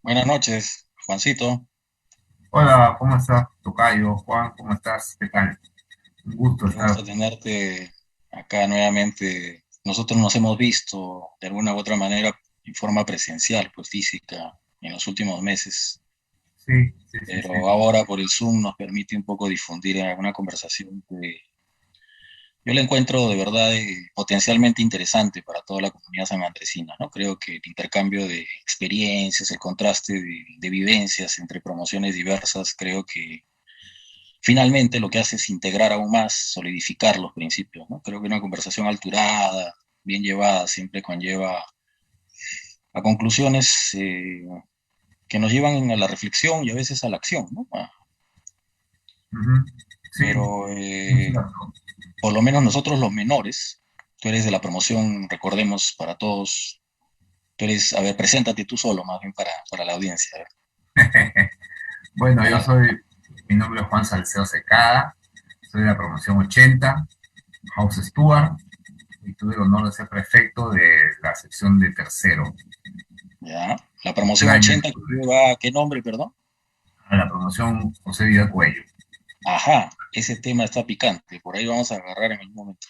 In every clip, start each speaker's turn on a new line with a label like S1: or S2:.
S1: Buenas noches, Juancito.
S2: Hola, ¿cómo estás, tocayo? Juan, ¿cómo estás? ¿Qué tal? Un gusto
S1: Qué
S2: estar.
S1: gusto tenerte acá nuevamente. Nosotros nos hemos visto de alguna u otra manera en forma presencial, pues física, en los últimos meses,
S2: Sí, sí, sí, sí.
S1: pero ahora por el Zoom nos permite un poco difundir una conversación que yo la encuentro de verdad potencialmente interesante para toda la comunidad sanandresina, ¿no? Creo que el intercambio de experiencias, el contraste de vivencias entre promociones diversas, creo que finalmente lo que hace es integrar aún más, solidificar los principios, ¿no? Creo que una conversación alturada, bien llevada, siempre conlleva a conclusiones que nos llevan a la reflexión y a veces a la acción, ¿no?
S2: Ujú. Sí,
S1: Pero
S2: muy cierto.
S1: por lo menos nosotros los menores, tú eres de la promoción, recordemos para todos, tú eres, a ver, preséntate tú solo, más bien para la audiencia. A ver.
S2: Bueno,
S1: Para,
S2: mi nombre es Juan Salcedo Secada, soy de la promoción 80, House Stewart, y tuve el honor de ser prefecto de la sección de tercero.
S1: ya, la
S2: El
S1: promoción
S2: año
S1: 80 que lleva, ¿qué nombre, perdón?
S2: a la promoción José Vidal Cuello.
S1: Ajá, ese tema está picante, por ahí vamos a agarrar en algún momento.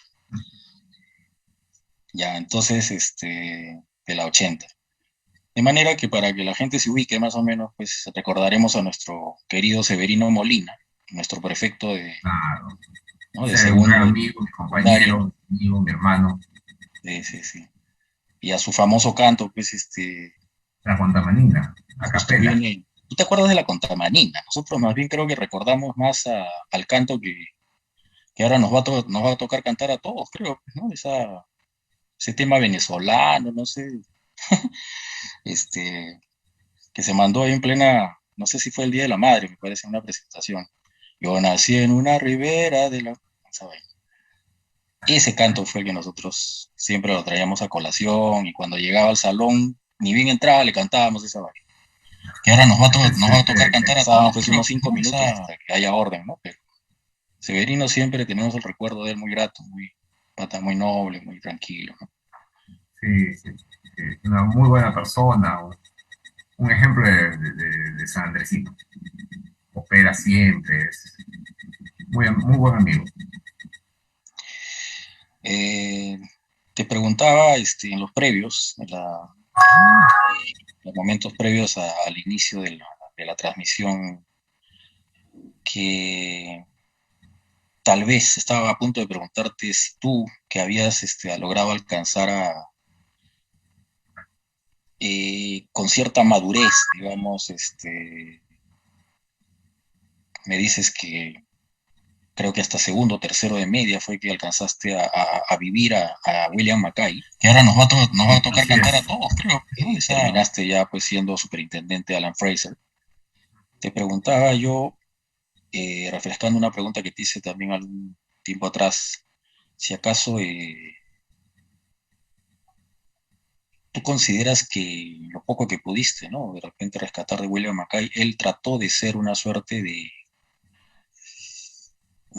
S1: Ya, entonces, de la 80. De manera que para que la gente se ubique más o menos, pues recordaremos a nuestro querido Severino Molina, nuestro prefecto
S2: Claro,
S1: ¿no? de
S2: ese un gran
S1: segundo de
S2: amigo, mi
S1: secundaria.
S2: compañero, mi amigo, mi hermano,
S1: Sí, sí, sí. Y a su famoso canto, pues,
S2: la Contamanina, a
S1: justo
S2: capela.
S1: viene. ¿Tú te acuerdas de la contramanina? Nosotros más bien creo que recordamos más al canto que ahora nos va a tocar cantar a todos, creo, pues, ¿no? Ese tema venezolano, no sé, este, que se mandó ahí en plena, no sé si fue el Día de la Madre, me parece, en una presentación. Yo nací en una ribera de la... esa vaina. Ese canto fue el que nosotros siempre lo traíamos a colación y cuando llegaba al salón, ni bien entraba, le cantábamos esa vaina. Que ahora nos va a tocar cantar a todos, pues unos 5 minutos hasta que haya orden, ¿no? Pero Severino siempre tenemos el recuerdo de él muy grato, muy pata, muy noble, muy tranquilo, ¿no?
S2: Sí, sí, sí, una muy buena persona, un ejemplo de San Andresino. Opera siempre, es muy buen amigo.
S1: Eh, Te preguntaba en los previos, los momentos previos al inicio de la transmisión, que tal vez estaba a punto de preguntarte si tú, que habías logrado alcanzar con cierta madurez, digamos, me dices que creo que hasta segundo o tercero de media fue que alcanzaste a vivir a William Mackay, que ahora nos va a tocar
S2: Así
S1: cantar a
S2: es.
S1: todos, creo. ¿No? Terminaste ya pues siendo superintendente Alan Fraser. Te preguntaba yo, refrescando una pregunta que te hice también algún tiempo atrás, si acaso tú consideras que lo poco que pudiste, ¿no? De repente rescatar de William Mackay, él trató de ser una suerte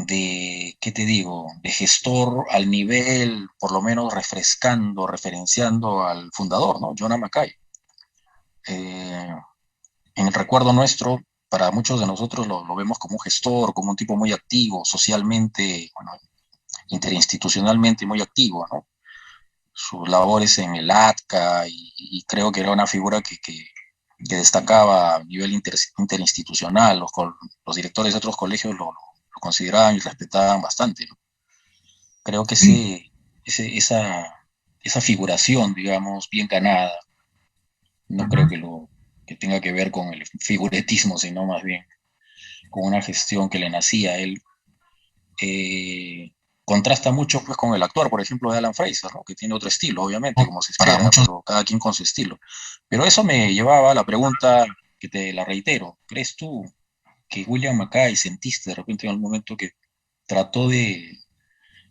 S1: ¿qué te digo? De gestor al nivel, por lo menos refrescando, referenciando al fundador, ¿no? Jonah Mackay. Eh, en el recuerdo nuestro, para muchos de nosotros lo vemos como un gestor, como un tipo muy activo, socialmente, bueno, interinstitucionalmente muy activo, ¿no? Sus labores en el ATCA y creo que era una figura que destacaba a nivel interinstitucional. Los directores de otros colegios lo consideraban y respetaban bastante, ¿no? Creo que
S2: Sí,
S1: ese, esa, esa figuración, digamos, bien ganada, no creo
S2: ujú.
S1: que tenga que ver con el figuretismo, sino más bien con una gestión que le nacía a él. Contrasta mucho pues con el actuar, por ejemplo, de Alan Fraser, ¿no? Que tiene otro estilo, obviamente, como se Para espera, muchos. pero cada quien con su estilo. Pero eso me llevaba a la pregunta que te la reitero. ¿Crees tú que William Mackay sentiste de repente en algún momento que trató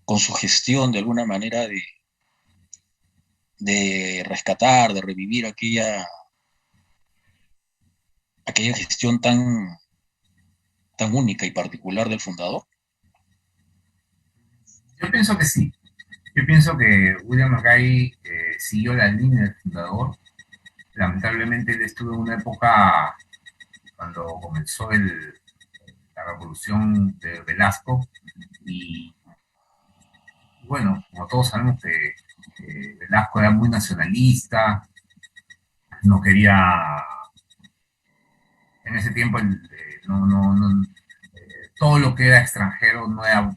S1: con su gestión de alguna manera de rescatar, de revivir aquella gestión tan única y particular del fundador?
S2: Yo pienso que sí. Yo pienso que William Mackay siguió la línea del fundador, lamentablemente él estuvo en una época cuando comenzó la revolución de Velasco y bueno, como todos sabemos que Velasco era muy nacionalista, no quería, en ese tiempo todo lo que era extranjero no era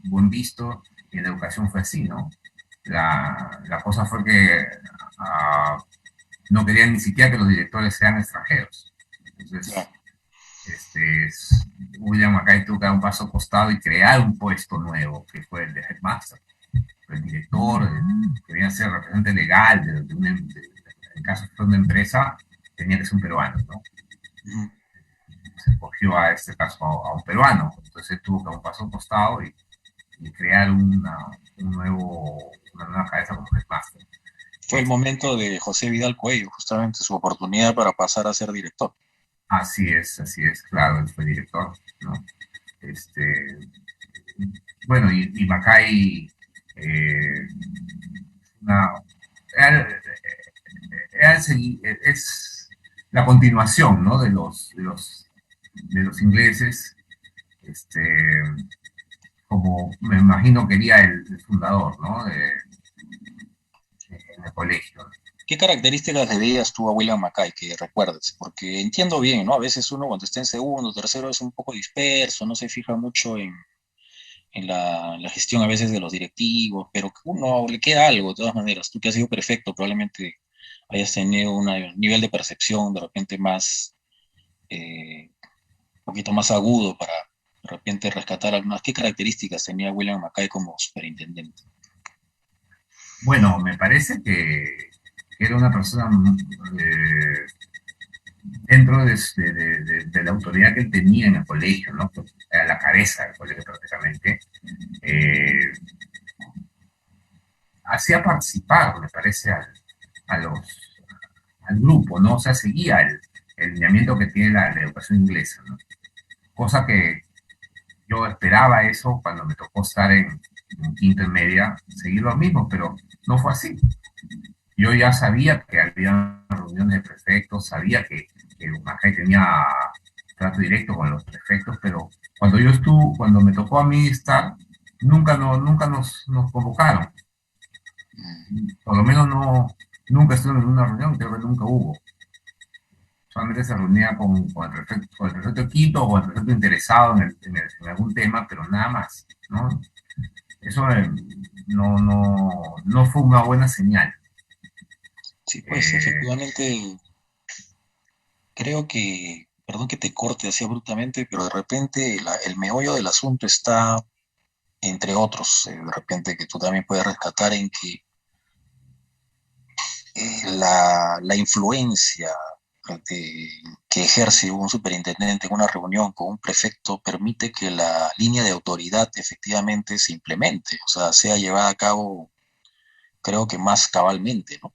S2: buen visto y en la educación fue así, ¿no? La cosa fue que uh, no querían ni siquiera que los directores sean extranjeros. Entonces,
S1: Claro.
S2: este, William Mackay tuvo que dar un paso al costado y crear un puesto nuevo, que fue el de Headmaster. El director, que viene a ser representante legal en caso de una empresa, tenía que ser un peruano, ¿no?
S1: Ujú.
S2: Se escogió a este caso un peruano, entonces tuvo que dar un paso al costado y crear una nueva cabeza como Headmaster.
S1: Fue el momento de José Vidal Cuello, justamente su oportunidad para pasar a ser director.
S2: Así es, claro, él fue director, ¿no? Este, bueno, y Macay eh, una, era, es la continuación, ¿no? De los ingleses, este, como me imagino quería el fundador, ¿no? En el colegio.
S1: ¿Qué características le veías tú a William Mackay que recuerdes? Porque entiendo bien, ¿no? A veces uno cuando está en segundo, tercero es un poco disperso, no se fija mucho en la gestión a veces de los directivos, pero que uno le queda algo de todas maneras. Tú que has sido prefecto, probablemente hayas tenido un nivel de percepción de repente más, un poquito más agudo para de repente rescatar algunas. ¿Qué características tenía William Mackay como superintendente?
S2: Bueno, me parece que era una persona dentro de la autoridad que él tenía en el colegio, ¿no? Era la cabeza del colegio prácticamente. Eh, Hacía participar, me parece, a los, al grupo, ¿no? O sea, seguía el lineamiento que tiene la educación inglesa, ¿no? Cosa que yo esperaba eso cuando me tocó estar en quinto y media, seguir lo mismo, pero no fue así. Yo ya sabía que había reuniones de prefectos, sabía que Macay tenía trato directo con los prefectos, pero cuando me tocó a mí estar, nunca nos convocaron. Por lo menos nunca estuve en una reunión, creo que nunca hubo. Solamente se reunía con el prefecto quinto o con el prefecto interesado en algún tema, pero nada más, ¿no? Eso no fue una buena señal.
S1: Sí, pues
S2: Eh,
S1: efectivamente creo que, perdón que te corte así abruptamente, pero de repente el meollo del asunto está, entre otros, de repente que tú también puedes rescatar en que la influencia que ejerce un superintendente en una reunión con un prefecto permite que la línea de autoridad efectivamente se implemente, o sea, sea llevada a cabo, creo que más cabalmente, ¿no?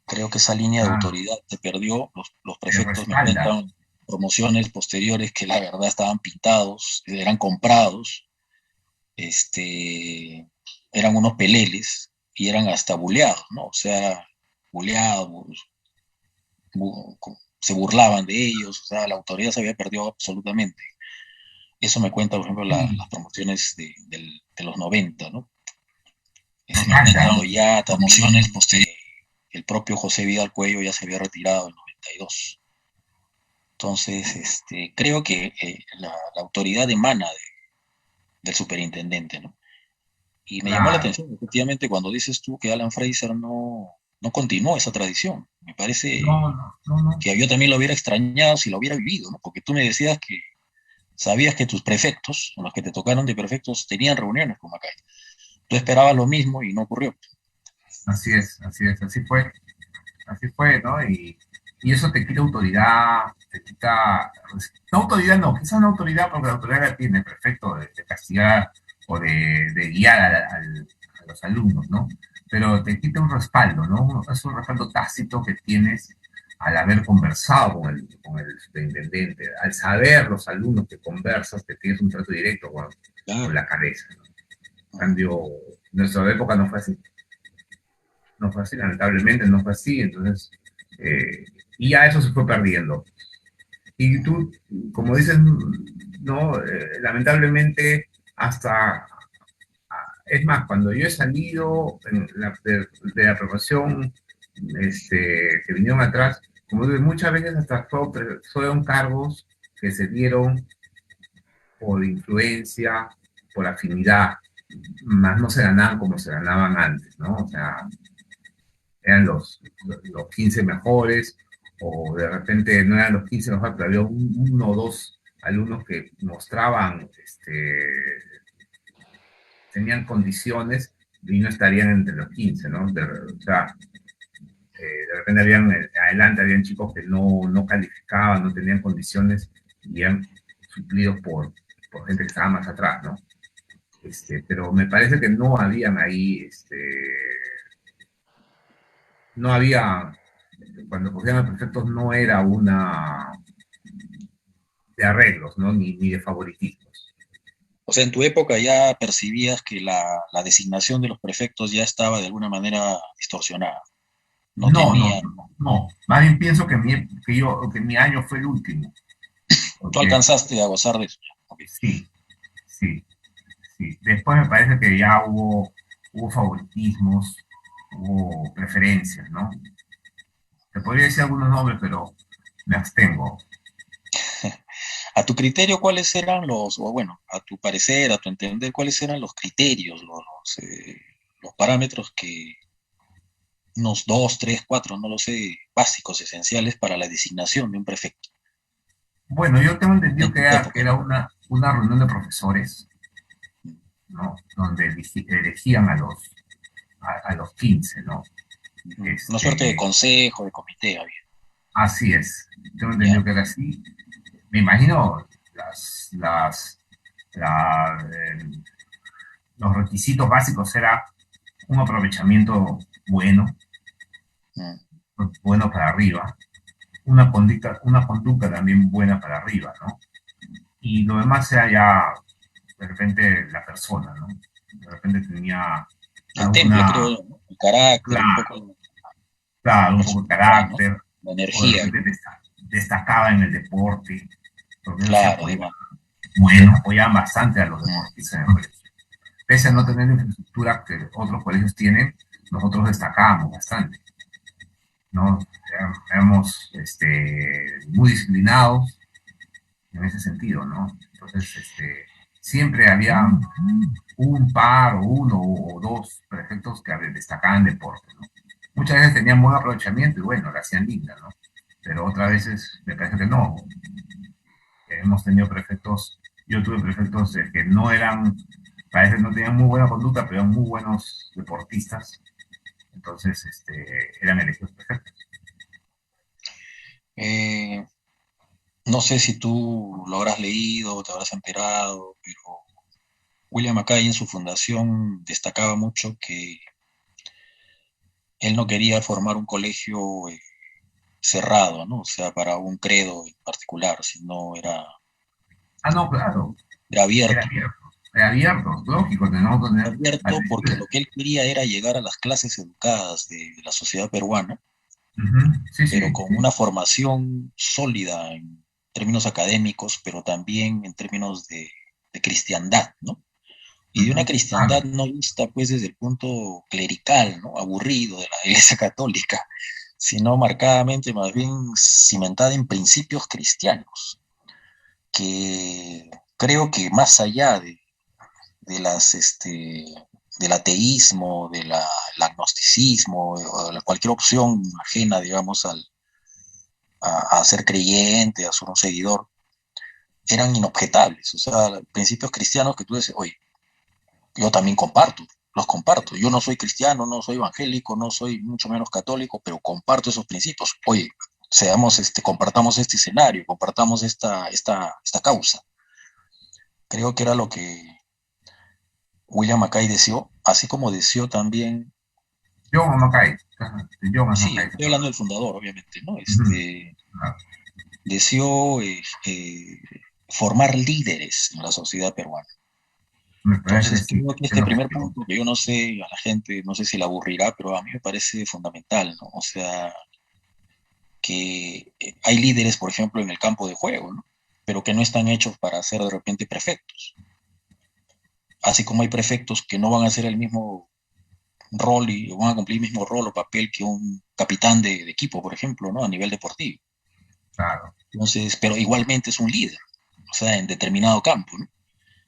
S1: Creo que esa línea de
S2: claro,
S1: autoridad se perdió, los prefectos me
S2: respalda.
S1: cuentan promociones posteriores que la verdad estaban pintados, eran comprados, este, eran unos peleles y eran hasta buleados, ¿no? O sea, buleados, se burlaban de ellos, o sea, la autoridad se había perdido absolutamente. Eso me cuenta, por ejemplo, las
S2: Sí,
S1: promociones de los 90, ¿no?
S2: total,
S1: Cuando ya promociones posteriores, el propio José Vidal Cuello ya se había retirado en 92. Entonces, creo que la autoridad emana del superintendente, ¿no? Y me llamó la
S2: claro.
S1: atención, efectivamente, cuando dices tú que Alan Fraser no continuó esa tradición. Me parece
S2: No.
S1: que yo también lo hubiera extrañado si lo hubiera vivido, ¿no? Porque tú me decías que sabías que tus prefectos, los que te tocaron de prefectos, tenían reuniones con Macay. Tú esperabas lo mismo y no ocurrió.
S2: Así fue, ¿no? Y eso te quita autoridad, te quita, no autoridad, no, quizás no autoridad porque la autoridad la tiene, perfecto, de castigar o de guiar a los alumnos, ¿no? Pero te quita un respaldo, ¿no? Es un respaldo tácito que tienes al haber conversado con el superintendente, al saber los alumnos que conversas, que tienes un trato directo con
S1: Claro.
S2: la cabeza, ¿no? En cambio, en nuestra época no fue así, lamentablemente no fue así, entonces Y ya eso se fue perdiendo. Y tú, como dices, no, lamentablemente hasta, es más, cuando yo he salido de la profesión, que vinieron atrás, como digo, muchas veces hasta fueron cargos que se dieron por influencia, por afinidad, más no se ganaban como se ganaban antes, ¿no? O sea, eran los 15 mejores, o de repente no eran los 15 mejores, pero había uno o dos alumnos que mostraban, tenían condiciones y no estarían entre los 15, ¿no? O sea, de repente adelante habían chicos que no calificaban, no tenían condiciones y eran suplidos por gente que estaba más atrás, ¿no? Pero me parece que no habían ahí, no había, cuando cogían a prefectos no era una de arreglos, ¿no? Ni de favoritismos.
S1: O sea, en tu época ya percibías que la designación de los prefectos ya estaba de alguna manera distorsionada. No
S2: No, no,
S1: tenían.
S2: no, no. Más bien pienso que mi año fue el último,
S1: Tú
S2: porque
S1: alcanzaste a gozar de eso. Ok.
S2: sí, sí, sí. Después me parece que ya hubo favoritismos, hubo preferencias, ¿no? Te podría decir algunos nombres, pero me abstengo.
S1: A tu criterio, ¿cuáles eran o bueno, a tu parecer, a tu entender, cuáles eran los criterios, los parámetros que unos dos, tres, cuatro, no lo sé, básicos, esenciales para la designación de un prefecto
S2: Bueno, yo tengo entendido
S1: en
S2: que
S1: tu
S2: que
S1: época?
S2: era una reunión de profesores, ¿no? Donde elegían a los 15, ¿no?
S1: Una suerte de
S2: Este,
S1: consejo, de comité había.
S2: así es. Tengo
S1: Ya.
S2: entendido que era así. Me imagino los requisitos básicos era un aprovechamiento bueno,
S1: Mm.
S2: bueno para arriba, una conducta también buena para arriba, ¿no? Y lo demás sea ya de repente la persona, ¿no? De repente tenía
S1: El temple, creo
S2: alguna,
S1: yo, ¿no? El carácter, un
S2: claro,
S1: poco de
S2: claro, un poco de
S1: personalidad, ¿no?
S2: carácter,
S1: La
S2: o de
S1: energía,
S2: repente destacaba en el deporte, porque eso se
S1: claro,
S2: apoyaba,
S1: digamos.
S2: bueno, apoyaban bastante a los
S1: Mm.
S2: deportistas en el colegio. Pese a no tener la infraestructura que otros colegios tienen, nosotros destacábamos bastante, ¿no? Éramos muy disciplinados en ese sentido, ¿no? Entonces, siempre había un par o uno o dos prefectos que destacaban deporte, ¿no? Muchas veces tenían buen aprovechamiento y bueno, la hacían linda, ¿no? Pero otras veces me parece que no. Hemos tenido prefectos, yo tuve prefectos que no eran, parece que no tenían muy buena conducta, pero eran muy buenos deportistas, entonces eran elegidos prefectos.
S1: Eh, no sé si tú lo habrás leído o te habrás enterado, pero William Mackay en su fundación destacaba mucho que él no quería formar un colegio cerrado, ¿no? O sea, para un credo en particular, sino
S2: Ah, no, claro,
S1: era
S2: era
S1: abierto.
S2: abierto, era abierto, lógico, tenemos que tener
S1: Abierto porque lo que él quería era llegar a las clases educadas de la sociedad peruana,
S2: uh-huh. Sí,
S1: pero
S2: sí,
S1: con
S2: sí.
S1: una formación sólida en términos académicos, pero también en términos de cristiandad, ¿no? Y de una
S2: Uh-huh.
S1: cristiandad
S2: Claro.
S1: no vista pues desde el punto clerical, ¿no? Aburrido de la Iglesia Católica, sino marcadamente más bien cimentada en principios cristianos, que creo que más allá de las, del ateísmo, del agnosticismo o de cualquier opción ajena, digamos, a ser creyente, a ser un seguidor, eran inobjetables. O sea, principios cristianos que tú dices, oye, yo también comparto, los comparto. Yo no soy cristiano, no soy evangélico, no soy mucho menos católico, pero comparto esos principios. Oye, seamos, compartamos este escenario, compartamos esta causa. Creo que era lo que William Mackay deseó, así como deseó también,
S2: John Macay, John
S1: sí,
S2: Macay.
S1: estoy hablando del fundador, obviamente, ¿no?
S2: Uh-huh. Claro.
S1: Deseó formar líderes en la sociedad peruana.
S2: Me parece que
S1: Entonces,
S2: sí,
S1: creo que
S2: es el
S1: este primer
S2: objetivo.
S1: punto, que yo no sé, a la gente, no sé si la aburrirá, pero a mí me parece fundamental, ¿no? O sea, que hay líderes, por ejemplo, en el campo de juego, ¿no? Pero que no están hechos para ser de repente prefectos. Así como hay prefectos que no van a hacer el mismo rol y van a cumplir el mismo rol o papel que un capitán de equipo, por ejemplo, ¿no? A nivel deportivo.
S2: Claro.
S1: Entonces, pero igualmente es un líder, o sea, en determinado campo, ¿no?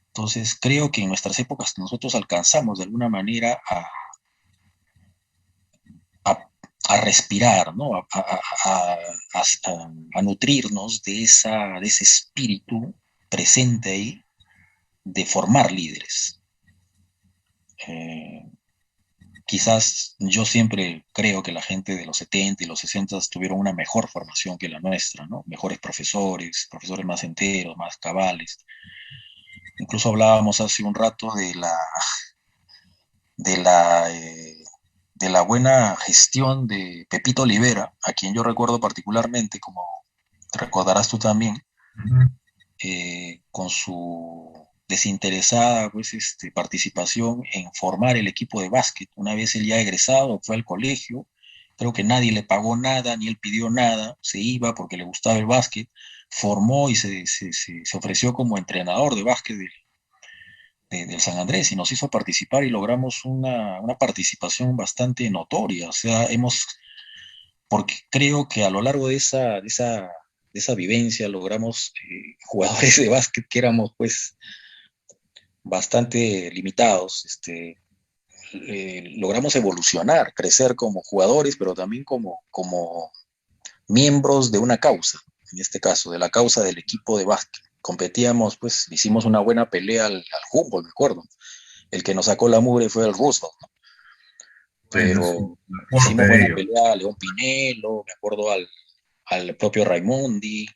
S1: Entonces, creo que en nuestras épocas nosotros alcanzamos de alguna manera a, a respirar, ¿no? A nutrirnos de ese espíritu presente ahí de formar líderes. Eh, Quizás yo siempre creo que la gente de los 70 y los 60 tuvieron una mejor formación que la nuestra, ¿no? Mejores profesores, profesores más enteros, más cabales. Incluso hablábamos hace un rato de la, eh, de la buena gestión de Pepito Olivera, a quien yo recuerdo particularmente, como te recordarás tú también,
S2: Ujú.
S1: con su desinteresada pues, participación en formar el equipo de básquet. Una vez él ya egresado, fue al colegio, creo que nadie le pagó nada, ni él pidió nada, se iba porque le gustaba el básquet, formó y se ofreció como entrenador de básquet del San Andrés y nos hizo participar y logramos una participación bastante notoria. O sea, porque creo que a lo largo de esa vivencia logramos jugadores de básquet que éramos pues bastante limitados, logramos evolucionar, crecer como jugadores, pero también como miembros de una causa, en este caso, de la causa del equipo de básquet. Competíamos, pues hicimos una buena pelea al Humboldt, me acuerdo. El que nos sacó la mugre fue el Roosevelt, ¿no?
S2: Bueno, sí,
S1: Pero
S2: me acuerdo
S1: hicimos
S2: de
S1: buena
S2: ello.
S1: pelea a León Pinelo, me acuerdo al propio Raimondi,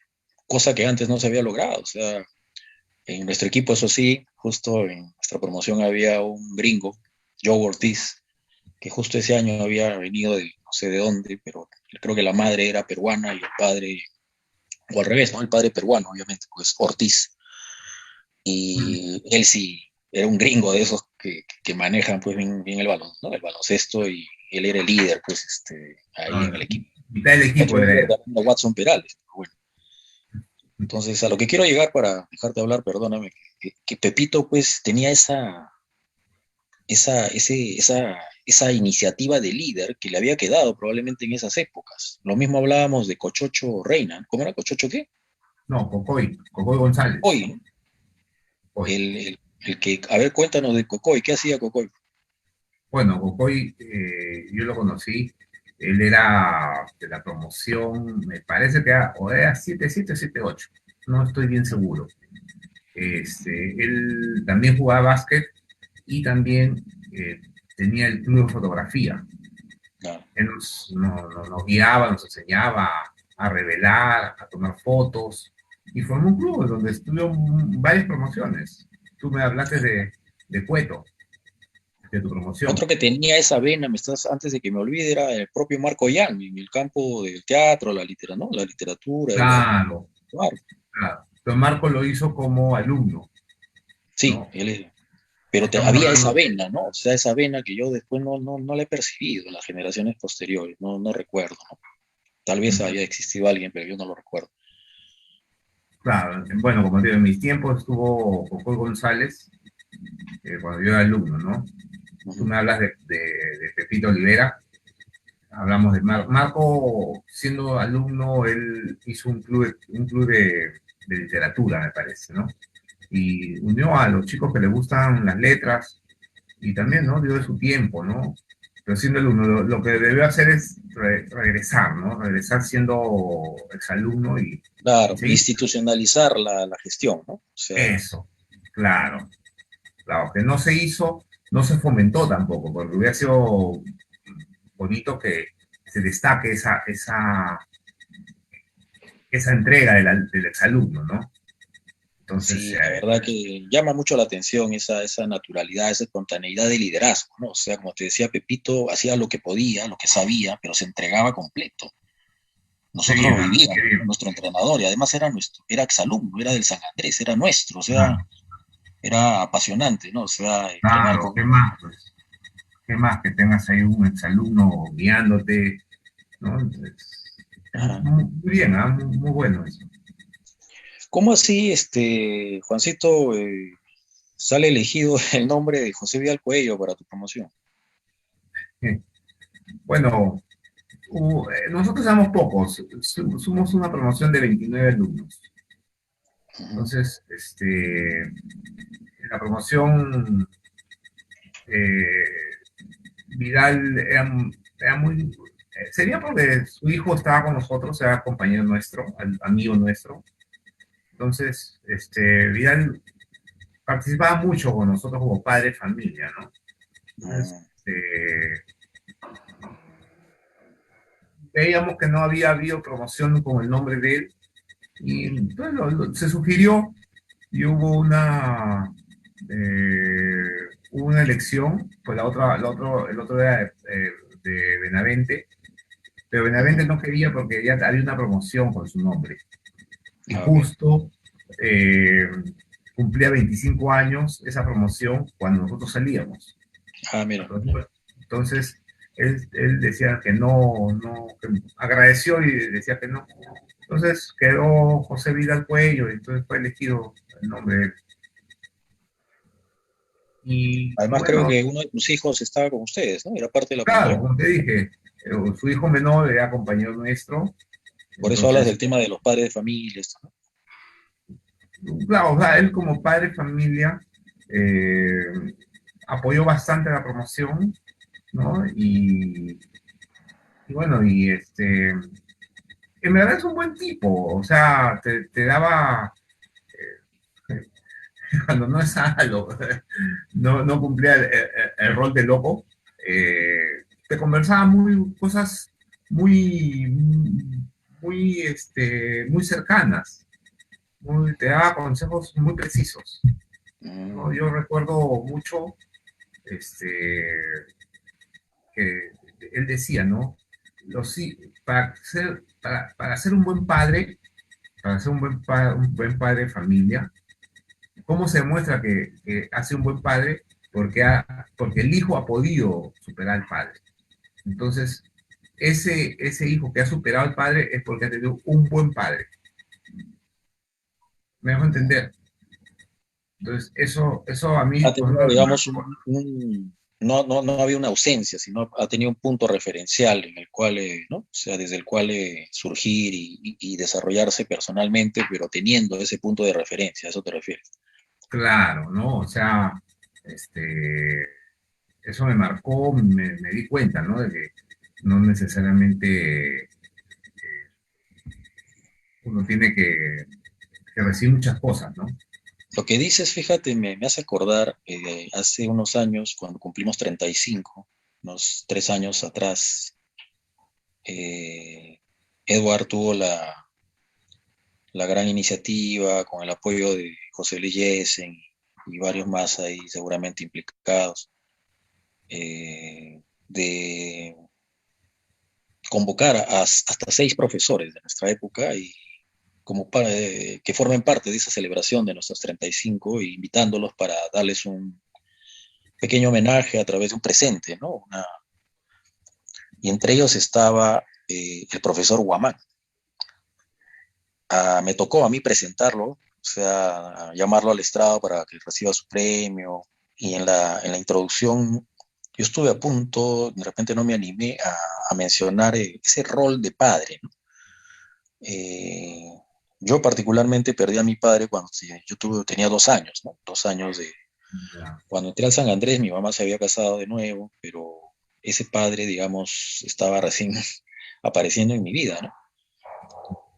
S1: cosa que antes no se había logrado. O sea, en nuestro equipo, eso sí, justo en nuestra promoción había un gringo, Joe Ortiz, que justo ese año había venido de no sé de dónde, pero creo que la madre era peruana y el padre, o al revés, ¿no? El padre peruano, obviamente, pues Ortiz.
S2: Mm.
S1: Y él sí era un gringo de esos que manejan pues bien el balón, ¿no? El baloncesto y él era el líder, pues, ahí en
S2: Ah,
S1: el equipo.
S2: mitad del
S1: Otro
S2: equipo era
S1: líder
S2: él.
S1: también era Watson Perales, pero bueno. Entonces, a lo que quiero llegar para dejarte hablar, perdóname, que Pepito pues tenía esa iniciativa de líder que le había quedado probablemente en esas épocas. Lo mismo hablábamos de Cochocho Reina. ¿Cómo era Cochocho qué?
S2: No, Cocoy González.
S1: Cocoy, ¿no?
S2: Cocoy.
S1: El que, a ver, cuéntanos de Cocoy, ¿qué hacía Cocoy?
S2: Bueno, Cocoy, yo lo conocí, él era de la promoción, me parece que era, o era 77 o 78, no estoy bien seguro. Él también jugaba básquet y también tenía el club de fotografía.
S1: Ah,
S2: Él nos guiaba, nos enseñaba a revelar, a tomar fotos, y formó un club donde estuvo varias promociones. Tú me hablaste de Cueto, de tu promoción.
S1: otro que tenía esa vena, antes de que me olvide, era el propio Marco Yan, en el campo del teatro, la literatura, ¿no? La literatura,
S2: Claro,
S1: claro.
S2: claro. Don Marco lo hizo como alumno,
S1: Sí,
S2: ¿no?
S1: pero
S2: Estamos
S1: había esa
S2: hablando de,
S1: vena, ¿no? O sea, esa vena que yo después no la he percibido en las generaciones posteriores, no recuerdo, ¿no? Tal vez haya existido alguien, pero yo no lo recuerdo.
S2: claro, bueno, como te digo, en mis tiempos estuvo Coco González, cuando yo era alumno, ¿no? Tú
S1: Ujú.
S2: me hablas de Pepito Olivera, hablamos de Marco, siendo alumno, él hizo un club de literatura, me parece, ¿no? Y unió a los chicos que le gustan las letras y también, ¿no? Dio de su tiempo, ¿no? Pero siendo alumno, lo que debió hacer es regresar, ¿no? Regresar siendo exalumno y
S1: Claro,
S2: seguir.
S1: institucionalizar la gestión, ¿no? O sea,
S2: Eso, claro, claro, que no se hizo, no se fomentó tampoco, porque hubiera sido bonito que se destaque esa entrega del exalumno, ¿no? Entonces,
S1: sí, la verdad que llama mucho la atención esa naturalidad, esa espontaneidad de liderazgo, ¿no? O sea, como te decía, Pepito hacía lo que podía, lo que sabía, pero se entregaba completo.
S2: qué
S1: Nosotros
S2: bien,
S1: lo
S2: ¿no? Qué
S1: vivíamos, ¿no?
S2: bien.
S1: Nuestro entrenador, y además era exalumno, era del San Andrés, era nuestro, o sea,
S2: Claro,
S1: era apasionante, ¿no? O sea, entrenar
S2: claro,
S1: con
S2: ¿qué
S1: él.
S2: más? Pues, ¿qué más que tengas ahí un exalumno guiándote, ¿no? Entonces, Es
S1: Ajá.
S2: muy bien, ¿ah? Muy bueno eso.
S1: ¿Cómo así, Juancito, sale elegido el nombre de José Vidal Cuello para tu promoción?
S2: Eh, Bueno, nosotros somos pocos, somos una promoción de 29 alumnos.
S1: Ujú.
S2: Entonces, en la promoción, eh, Vidal era muy... sería porque su hijo estaba con nosotros, era compañero nuestro, amigo nuestro. Entonces, Vidal participaba mucho con nosotros como padre de familia, ¿no? Entonces,
S1: Mm,
S2: veíamos que no había habido promoción con el nombre de él y bueno, se sugirió y hubo una elección, pues el otro era de Benavente, pero Benavente
S1: ujú.
S2: no quería porque ya había una promoción con su nombre. Y
S1: Ah, ok.
S2: justo eh, cumplía 25 años esa promoción cuando nosotros salíamos.
S1: Ah, mira.
S2: Entonces, él decía que no, que agradeció y decía que no. Entonces quedó José Vidal Cuello, y entonces fue elegido el nombre de él. Y
S1: Además, creo
S2: bueno,
S1: que uno de tus hijos estaba con ustedes, ¿no? Era parte de la
S2: claro,
S1: promoción.
S2: como te dije, su hijo menor era compañero nuestro,
S1: Por eso hablas
S2: entonces,
S1: del tema de los padres de familia, esto, ¿no?
S2: claro, o sea, él como padre de familia eh, apoyó bastante la promoción, ¿no? Y bueno, en verdad es un buen tipo, o sea, te daba, cuando no es lo, no cumplía el rol de loco, te conversaba cosas muy, muy cercanas, te daba consejos muy precisos,
S1: Mm,
S2: ¿no? Yo recuerdo mucho este, que él decía, ¿no? Para ser un buen padre, para ser un buen padre de familia, ¿cómo se demuestra que hace un buen padre? Porque el hijo ha podido superar al padre. Entonces, ese hijo que ha superado al padre es porque ha tenido un buen padre. ¿Me dejo
S1: mm.
S2: entender? Entonces, eso a mí,
S1: Ha
S2: por
S1: tenido,
S2: ejemplo, me
S1: digamos,
S2: marcó.
S1: no había una ausencia, sino ha tenido un punto referencial en el cual, ¿no? O sea, desde el cual surgir y desarrollarse personalmente, pero teniendo ese punto de referencia, ¿a eso te refieres?
S2: Claro, ¿no? O sea, eso me marcó, me di cuenta, ¿no? De que no necesariamente uno tiene que recibir muchas cosas, ¿no?
S1: Lo que dices, fíjate, me hace acordar hace unos años, cuando cumplimos 35, unos 3 años atrás, eh, Edward tuvo la gran iniciativa con el apoyo de José Luis Yesen y varios más ahí seguramente implicados, de convocar hasta 6 profesores de nuestra época y que formen parte de esa celebración de nuestros 35, e invitándolos para darles un pequeño homenaje a través de un presente, ¿no? Y entre ellos estaba el profesor Guamán. Me tocó a mí presentarlo, o sea, llamarlo al estrado para que reciba su premio. Y en la introducción yo estuve a punto, de repente no me animé a mencionar ese rol de padre, ¿no? Eh, yo particularmente perdí a mi padre cuando tenía 2 años, ¿no? 2 años de...
S2: Ya.
S1: Cuando entré al San Andrés, mi mamá se había casado de nuevo, pero ese padre, digamos, estaba recién apareciendo en mi vida, ¿no?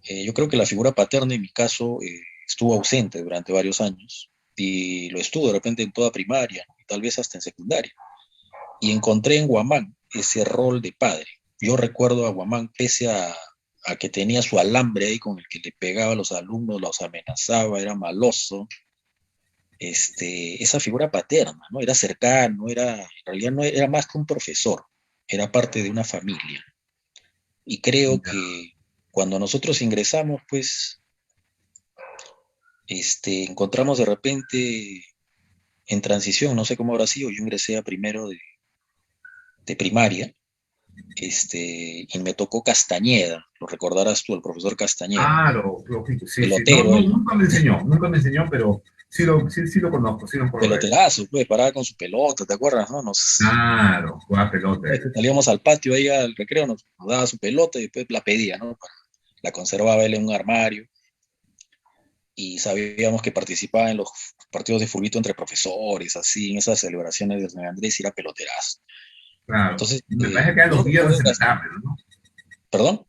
S1: Yo creo que la figura paterna en mi caso estuvo ausente durante varios años y lo estuvo de repente en toda primaria, ¿no? Y tal vez hasta en secundaria. Y encontré en Guamán ese rol de padre. Yo recuerdo a Guamán, pese a que tenía su alambre ahí con el que le pegaba a los alumnos, los amenazaba, era maloso, esa figura paterna, ¿no? Era cercano, en realidad no era más que un profesor, era parte de una familia. Y creo
S2: Ya.
S1: que cuando nosotros ingresamos, pues encontramos de repente en transición, no sé cómo habrá sido, yo ingresé a primero de primaria, y me tocó Castañeda, lo recordarás tú, el profesor Castañeda,
S2: Sí, sí. No,
S1: pelotero él,
S2: nunca me enseñó, pero sí lo conozco, sí lo recuerdo de él.
S1: peloterazo, pues, paraba con su pelota, ¿te acuerdas, no?
S2: Claro, jugaba pelota.
S1: Pues, salíamos al patio ahí al recreo, nos daba su pelota y después la pedía, ¿no? La conservaba él en un armario y sabíamos que participaba en los partidos de fulbito entre profesores, así, en esas celebraciones de San Andrés y era peloterazo.
S2: Claro.
S1: Entonces,
S2: Me parece que eran
S1: yo
S2: los viernes
S1: recuerdo
S2: en
S1: que,
S2: la tarde, ¿no?
S1: perdón,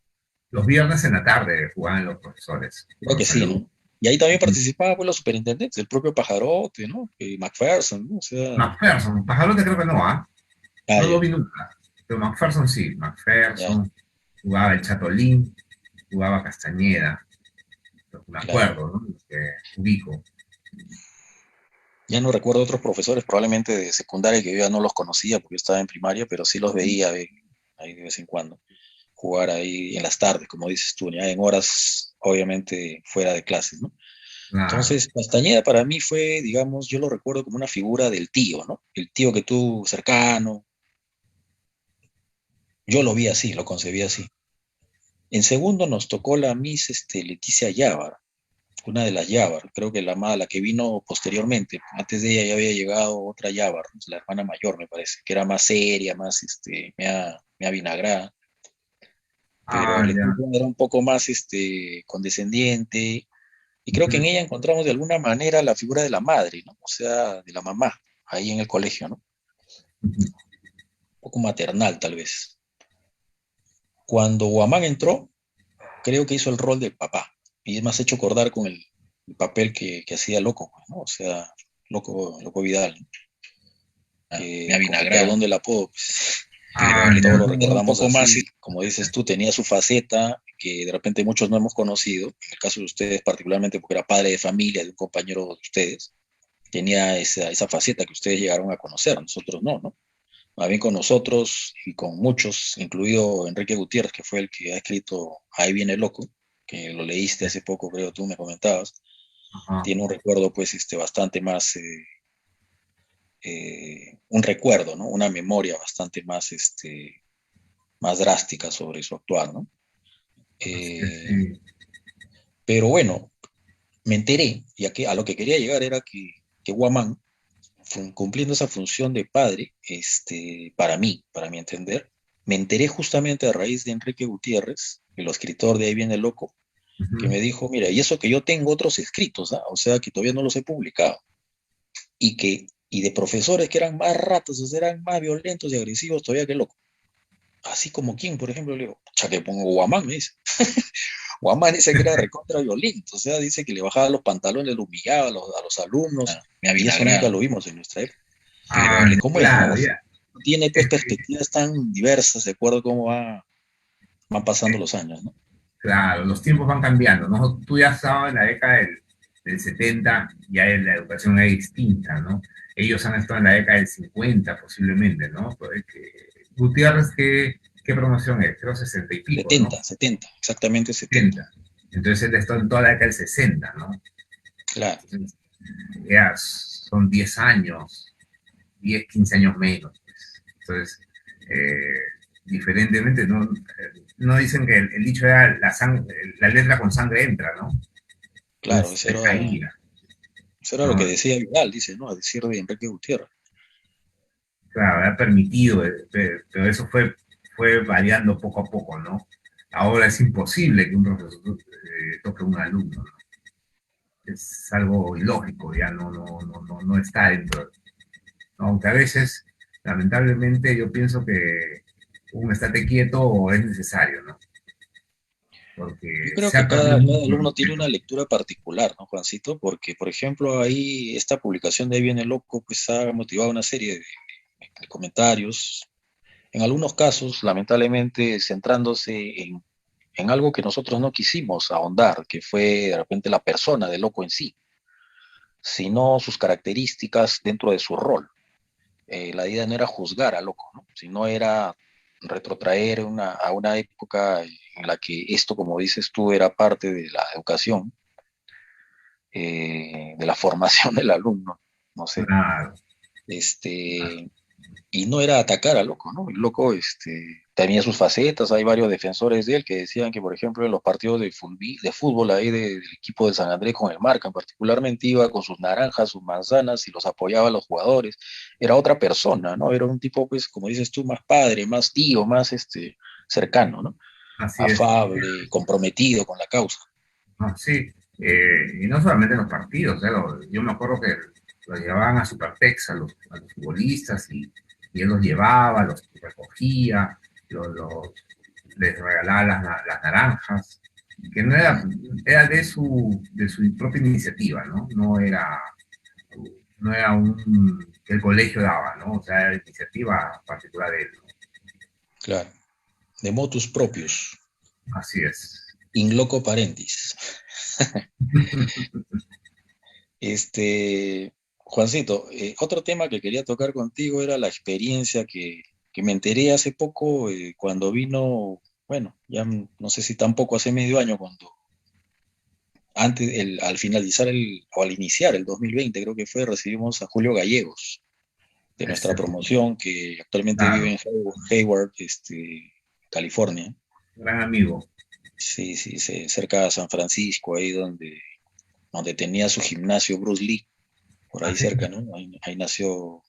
S2: Los viernes en la tarde jugaban los profesores con
S1: creo que
S2: los
S1: sí,
S2: alumnos.
S1: ¿no? Y ahí también
S2: Ujú.
S1: participaba pues, los superintendentes, el propio Pajarote, ¿no? Y McPherson, ¿no? O sea,
S2: McPherson, Pajarote creo que no, ¿ah? No lo
S1: ya,
S2: vi nunca. Pero McPherson sí,
S1: ya,
S2: McPherson, jugaba el Chatolín, jugaba Castañeda, me
S1: claro.
S2: acuerdo, ¿no? Que ubico.
S1: Ya no recuerdo otros profesores, probablemente de secundaria que yo ya no los conocía porque yo estaba en primaria, pero sí los veía ahí de vez en cuando, jugar ahí en las tardes, como dices tú, ya en horas obviamente fuera de clases, ¿no?
S2: Claro.
S1: Entonces, Castañeda para mí fue, digamos, yo lo recuerdo como una figura del tío, ¿no? El tío que tú cercano, yo lo vi así, lo concebí así. En segundo nos tocó la Miss Leticia Yávar, una de las Yávar, creo que la que vino posteriormente. Antes de ella ya había llegado otra Yávar, la hermana mayor me parece, que era más seria, más mea vinagrada, pero
S2: Ah, ya.
S1: Leticia era un poco más condescendiente, y creo que en
S2: Ujú,
S1: ella encontramos de alguna manera la figura de la madre, ¿no? O sea, de la mamá, ahí en el colegio, ¿no?
S2: ujú.
S1: Un poco maternal tal vez. Cuando Guamán entró, creo que hizo el rol del papá, y es más hecho acordar con el papel que hacía Loco, pues, ¿no? O sea, Loco Vidal, ¿no?
S2: Me
S1: Que con
S2: avinagrada.
S1: perdón del apodo, pues,
S2: Ah,
S1: todos
S2: ya.
S1: lo
S2: Un
S1: recordamos
S2: poco más.
S1: así, como dices tú, tenía su faceta que de repente muchos no hemos conocido, en el caso de ustedes particularmente porque era padre de familia de un compañero de ustedes, tenía esa faceta que ustedes llegaron a conocer, nosotros no, ¿no? Más bien con nosotros y con muchos, incluido Enrique Gutiérrez, que fue el que ha escrito Ahí viene el loco, que lo leíste hace poco, creo tú me comentabas,
S2: Ajá.
S1: tiene un recuerdo pues bastante más un recuerdo, ¿no? Una memoria bastante más, más drástica sobre su actuar, ¿no?
S2: Así que
S1: Eh,
S2: sí.
S1: pero bueno, me enteré, ya que a lo que quería llegar era que Guamán, cumpliendo esa función de padre, para mí, para mi entender, me enteré justamente a raíz de Enrique Gutiérrez, el escritor de Ahí viene el loco, que
S2: Ujú.
S1: me dijo, mira, y eso que yo tengo otros escritos, ¿ah? O sea, que todavía no los he publicado, y de profesores que eran más ratos, o sea, eran más violentos y agresivos todavía que loco. Así como quién, por ejemplo, le digo, cha que pongo Guamán, me dice. Guamán dice que era recontra violento, o sea, dice que le bajaba los pantalones, lo humillaba a los alumnos,
S2: Me
S1: y eso nunca
S2: avinagrada.
S1: lo vimos en nuestra época.
S2: Ah,
S1: Pero,
S2: ya,
S1: ¿cómo es, no?
S2: claro, ya.
S1: Tiene pues
S2: Es que,
S1: perspectivas tan diversas de acuerdo a cómo van pasando
S2: eh,
S1: los años, ¿no?
S2: claro, los tiempos van cambiando, ¿no? Tú ya estabas en la década del 70, ya la educación es distinta, ¿no? Ellos han estado en la década del 50 posiblemente, ¿no? Gutiérrez, ¿qué promoción es? Creo 60 y pico, ¿no?
S1: 70, exactamente 70.
S2: 70. Entonces él está en toda la década del 60, ¿no?
S1: Claro,
S2: Entonces, ya son 10 años, 10, 15 años menos, pues. Entonces, diferentemente, no dicen que el dicho era la letra con sangre entra, ¿no?
S1: claro,
S2: Entonces se caía,
S1: eso era lo que
S2: ¿no?
S1: decía Vidal, dice, ¿no? A decir de Enrique Gutiérrez.
S2: Claro, ha permitido, pero eso fue variando poco a poco, ¿no? Ahora es imposible que un profesor toque a un alumno, ¿no? Es algo ilógico, ya no está dentro. ¿No? Aunque a veces, lamentablemente, yo pienso que un estate quieto es necesario, ¿no?
S1: Yo
S2: Porque
S1: creo
S2: se
S1: que
S2: ha perdido
S1: cada
S2: mucho el
S1: alumno tiene
S2: respeto.
S1: una lectura particular, ¿no, Juancito? Porque, por ejemplo, ahí esta publicación de Ahí viene el loco, pues ha motivado una serie de comentarios, en algunos casos, lamentablemente, centrándose en algo que nosotros no quisimos ahondar, que fue de repente la persona del loco en sí, sino sus características dentro de su rol. La idea no era juzgar al loco, ¿no? Sino era retrotraer a una época en la que esto, como dices tú, era parte de la educación, de la formación del alumno, no sé,
S2: Claro,
S1: y no era atacar al loco, ¿no? El loco tenía sus facetas. Hay varios defensores de él que decían que, por ejemplo, en los partidos de fútbol ahí del equipo de San Andrés con el Marca, particularmente iba con sus naranjas, sus manzanas y los apoyaba a los jugadores. Era otra persona, ¿no? Era un tipo, pues, como dices tú, más padre, más tío, más cercano, ¿no?
S2: Así es.
S1: Afable, comprometido con la causa.
S2: No, sí, y no solamente en los partidos, yo me acuerdo que los llevaban a Superpex a los futbolistas y él los llevaba, los recogía, les regalaba las naranjas, que no era, era de su propia iniciativa, ¿no? No era un que el colegio daba, ¿no? O sea, era iniciativa particular de él, ¿no?
S1: Claro. De motus propius,
S2: Así es.
S1: in loco parentis. Juancito, otro tema que quería tocar contigo era la experiencia que me enteré hace poco cuando vino, bueno, ya no sé si tampoco hace medio año, cuando al finalizar o al iniciar el 2020, creo que fue, recibimos a Julio Gallegos de nuestra
S2: Ese,
S1: promoción, que actualmente vive
S2: claro,
S1: en Hayward, California.
S2: gran amigo.
S1: Sí, sí, cerca de San Francisco, ahí donde tenía su gimnasio Bruce Lee, por ahí
S2: Así,
S1: cerca, ¿no? Ahí nació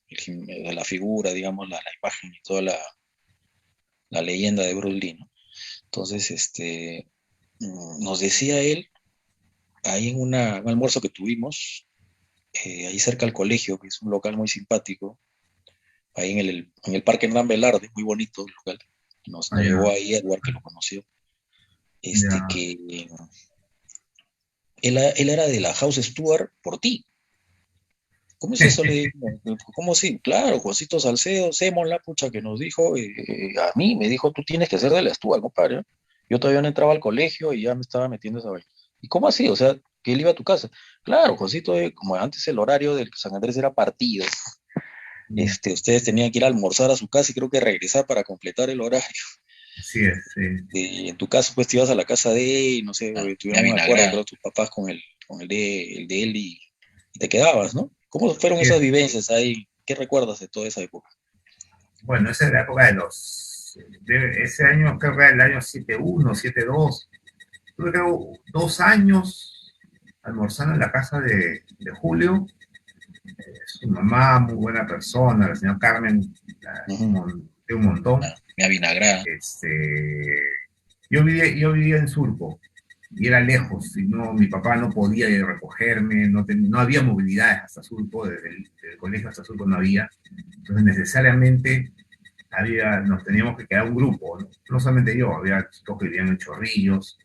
S1: la figura, digamos, la imagen y toda la leyenda de Bruce Lee, ¿no? Entonces, nos decía él, ahí en un almuerzo que tuvimos, ahí cerca al colegio, que es un local muy simpático, ahí en el Parque Hernán Velarde, muy bonito el local, nos llevó
S2: allá,
S1: ahí Edward, que lo conoció,
S2: ya.
S1: que él era de la House Stewart por ti. ¿Cómo es eso? Le digo, ¿cómo sí? Claro, Juancito Salcedo, Semos la pucha que nos dijo, a mí me dijo, tú tienes que ser del Stuart, compadre. Yo todavía no entraba al colegio y ya me estaba metiendo esa vaina. ¿Y cómo así? O sea, que él iba a tu casa. Claro, Juancito, como antes el horario del San Andrés era partido, ustedes tenían que ir a almorzar a su casa y creo que regresar para completar el horario.
S2: Así es, sí.
S1: En tu caso, pues te ibas a la casa de él, no sé,
S3: Me
S1: tuvieron un acuerdo,
S3: avinagraba.
S1: creo, tus papás con el de él y te quedabas, ¿no? ¿Cómo fueron
S2: Sí,
S1: esas vivencias ahí? ¿Qué recuerdas de toda esa época?
S2: bueno, esa es la época ese año creo que era el año 71, 72. Tuve creo 2 años almorzando en la casa de Julio. Su mamá, muy buena persona, la señora Carmen,
S1: Ujú.
S2: de un montón.
S3: Me avinagraba.
S2: Yo vivía en Surco y era lejos, y no, mi papá no podía ir a recogerme, no había movilidades hasta Surco, desde el colegio hasta Surco no había. Entonces necesariamente nos teníamos que quedar un grupo, ¿no? No solamente yo, había chicos que vivían en Chorrillos,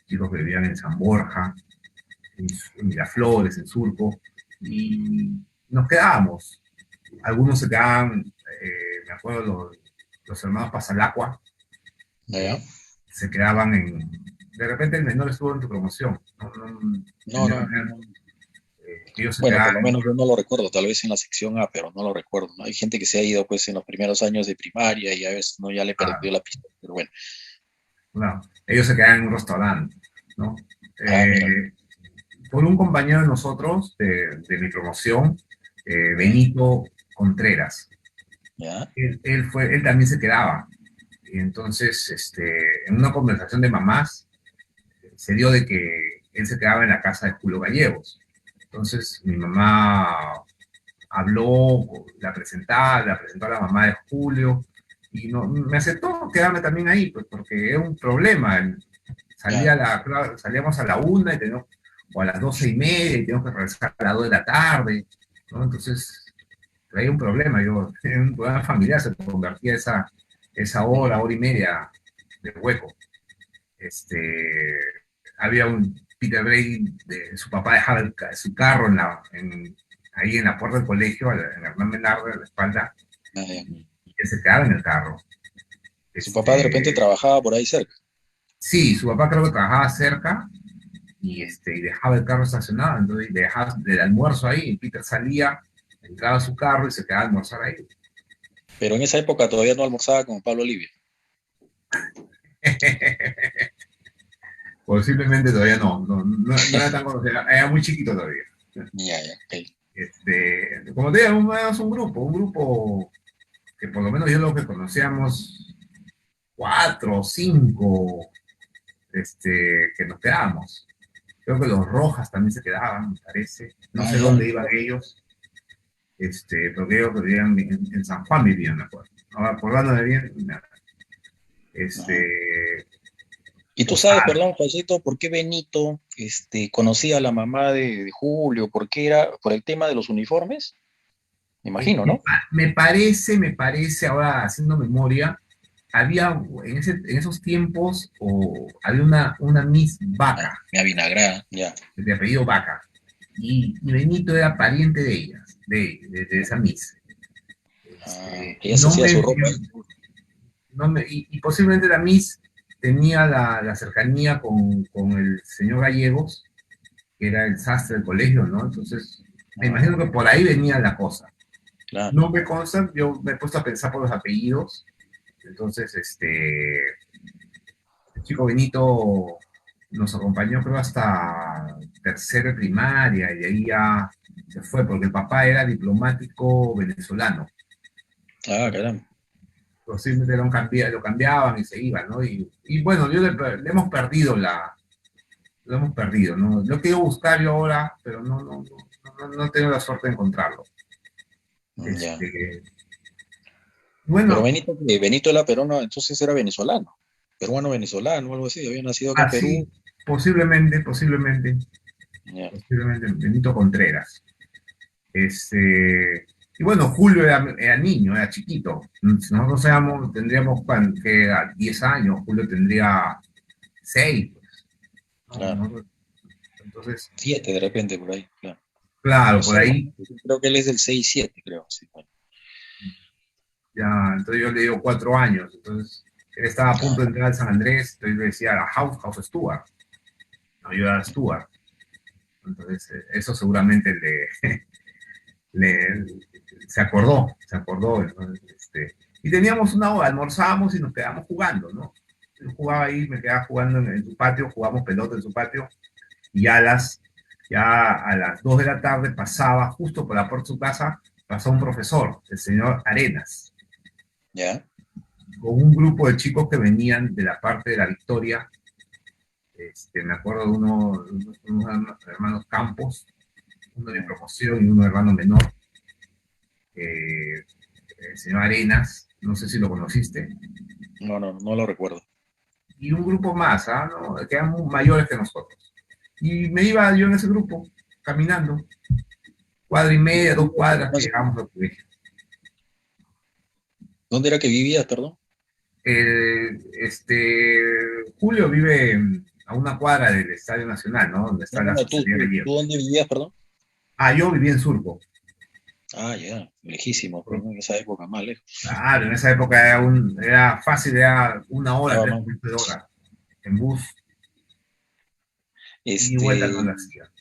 S2: chicos que vivían en San Borja, en Miraflores, en Surco, y nos quedábamos. Algunos se quedaban, me acuerdo, los hermanos Pasalacua,
S1: ¿Ya?
S2: se quedaban de repente el menor estuvo en tu promoción,
S1: No, no, no, no.
S2: ellos se
S1: Bueno, por lo
S2: quedaban,
S1: menos yo no lo recuerdo, tal vez en la sección A, pero no lo recuerdo, ¿no? Hay gente que se ha ido pues en los primeros años de primaria y a veces no ya le perdió la pista, pero bueno.
S2: no, ellos se quedaban en un restaurante, ¿no?
S1: Ah, mira,
S2: Eh, por un compañero de nosotros, mi promoción,
S1: ya,
S2: Benito Contreras.
S1: ya,
S2: Él también se quedaba. Y entonces, en una conversación de mamás, se dio de que él se quedaba en la casa de Julio Gallegos. Entonces, mi mamá habló, la presentó a la mamá de Julio, y no, me aceptó quedarme también ahí, pues porque era un problema.
S1: claro,
S2: Salíamos a la 1 o a las 12:30 y teníamos que regresar a las 2 de la tarde, ¿no? Entonces, traía un problema, en un problema familiar se convertía esa
S1: ya,
S2: hora y media de hueco. Este, había un Peter Brady, su papá dejaba su carro ahí en la puerta del colegio, en Hernán Menardo, a la espalda,
S1: ya.
S2: y él se quedaba en el carro.
S1: Su papá de repente
S2: Este,
S1: trabajaba por ahí cerca.
S2: sí, su papá creo que trabajaba cerca y dejaba el carro estacionado, entonces dejaba el almuerzo ahí, y Peter salía, entraba a su carro y se quedaba a almorzar ahí.
S1: Pero en esa época todavía no almorzaba con Pablo Olivia.
S2: Posiblemente todavía no era tan conocido, era muy chiquito todavía.
S1: Ya, ya, ok.
S2: Como te digo, un grupo que por lo menos yo lo que conocíamos cuatro o cinco que nos quedábamos. Creo que los Rojas también se quedaban, me parece. No
S1: Ah,
S2: sé
S1: ya.
S2: dónde iban ellos, pero creo que vivían en San Juan, vivían, me acuerdo. Ahora, acordándome bien,
S1: Ajá.
S2: este,
S1: Y tú sabes,
S2: Posada.
S1: perdón, Josito, ¿por qué Benito conocía a la mamá de Julio? ¿Por qué era por el tema de los uniformes? Me imagino, ¿no?
S2: Me parece, ahora haciendo memoria, había en esos tiempos, había una Miss
S1: Ah,
S2: Vaca,
S1: mi avinagrada, ya.
S2: de apellido Vaca, y Benito era pariente de ellas, de esa Miss.
S1: Ah, ella se
S2: No
S1: hacía su
S2: me,
S1: ropa.
S2: y posiblemente la Miss tenía la cercanía con el señor Gallegos, que era el sastre del colegio, ¿no? Entonces, me imagino
S1: Ah,
S2: que por ahí venía la cosa.
S1: claro.
S2: No me consta, yo me he puesto a pensar por los apellidos. Entonces, el chico Benito nos acompañó creo hasta tercero de primaria y ahí ya se fue porque el papá era diplomático venezolano.
S1: Ah, caramba.
S2: Posiblemente lo cambiaban y se iban, ¿no? Y bueno, le hemos perdido lo hemos perdido, ¿no? Lo quiero buscar yo ahora, pero no tengo la suerte de encontrarlo.
S1: Ya.
S2: Este,
S1: Pero
S2: bueno,
S1: Benito era peruano, entonces era venezolano. Peruano venezolano, algo así. Había nacido acá en
S2: así,
S1: Perú. Ya.
S2: posiblemente Benito Contreras. Este, y bueno, Julio era niño, era chiquito. Si nosotros tendríamos que a 10 años, Julio tendría 6.
S1: Claro.
S2: Entonces,
S1: 7 de repente por ahí, claro. No
S2: claro, por
S1: sé,
S2: ahí
S1: creo que él es del 6-7, creo. Sí, bueno.
S2: ya, entonces yo le digo 4 años. Entonces, él estaba a punto
S1: Ah,
S2: de entrar al San Andrés, entonces yo le decía a House Stewart. No, yo era Stewart. Entonces, eso seguramente le, se acordó. Entonces, y teníamos una hora, almorzábamos y nos quedábamos jugando, ¿no? Yo jugaba ahí, me quedaba jugando en su patio, jugábamos pelota en su patio, y ya a las 2 de la tarde pasaba, justo por la puerta de su casa, pasó un profesor, el señor Arenas,
S1: ya.
S2: con un grupo de chicos que venían de la parte de la Victoria. Me acuerdo de unos hermanos Campos, uno de
S1: Mm.
S2: promoción y uno de hermano menor, eh, el señor Arenas, no sé si lo conociste,
S1: No, no, no lo recuerdo.
S2: y un grupo más, ¿ah? ¿No? Que eran mayores que nosotros. Y me iba yo en ese grupo, caminando, cuadra y
S1: ¿Y
S2: media,
S1: dónde
S2: 2 cuadras, que
S1: vivías?
S2: llegamos al colegio.
S1: ¿Dónde era que vivías, perdón?
S2: Julio vive a una cuadra del Estadio Nacional, ¿no? Donde
S1: No,
S2: está
S1: no,
S2: la
S1: no, tú,
S2: Sociedad
S1: tú,
S2: Gallega.
S1: ¿tú dónde vivías, perdón?
S2: Ah, yo viví en Surco.
S1: Ah, ya, lejísimo, pues, ¿no? En esa época, más lejos.
S2: Claro, en esa época era fácil, era una hora,
S1: Estaba
S2: tres
S1: más.
S2: cuartos de hora en bus, y vuelta no
S1: Este,
S2: la hacía.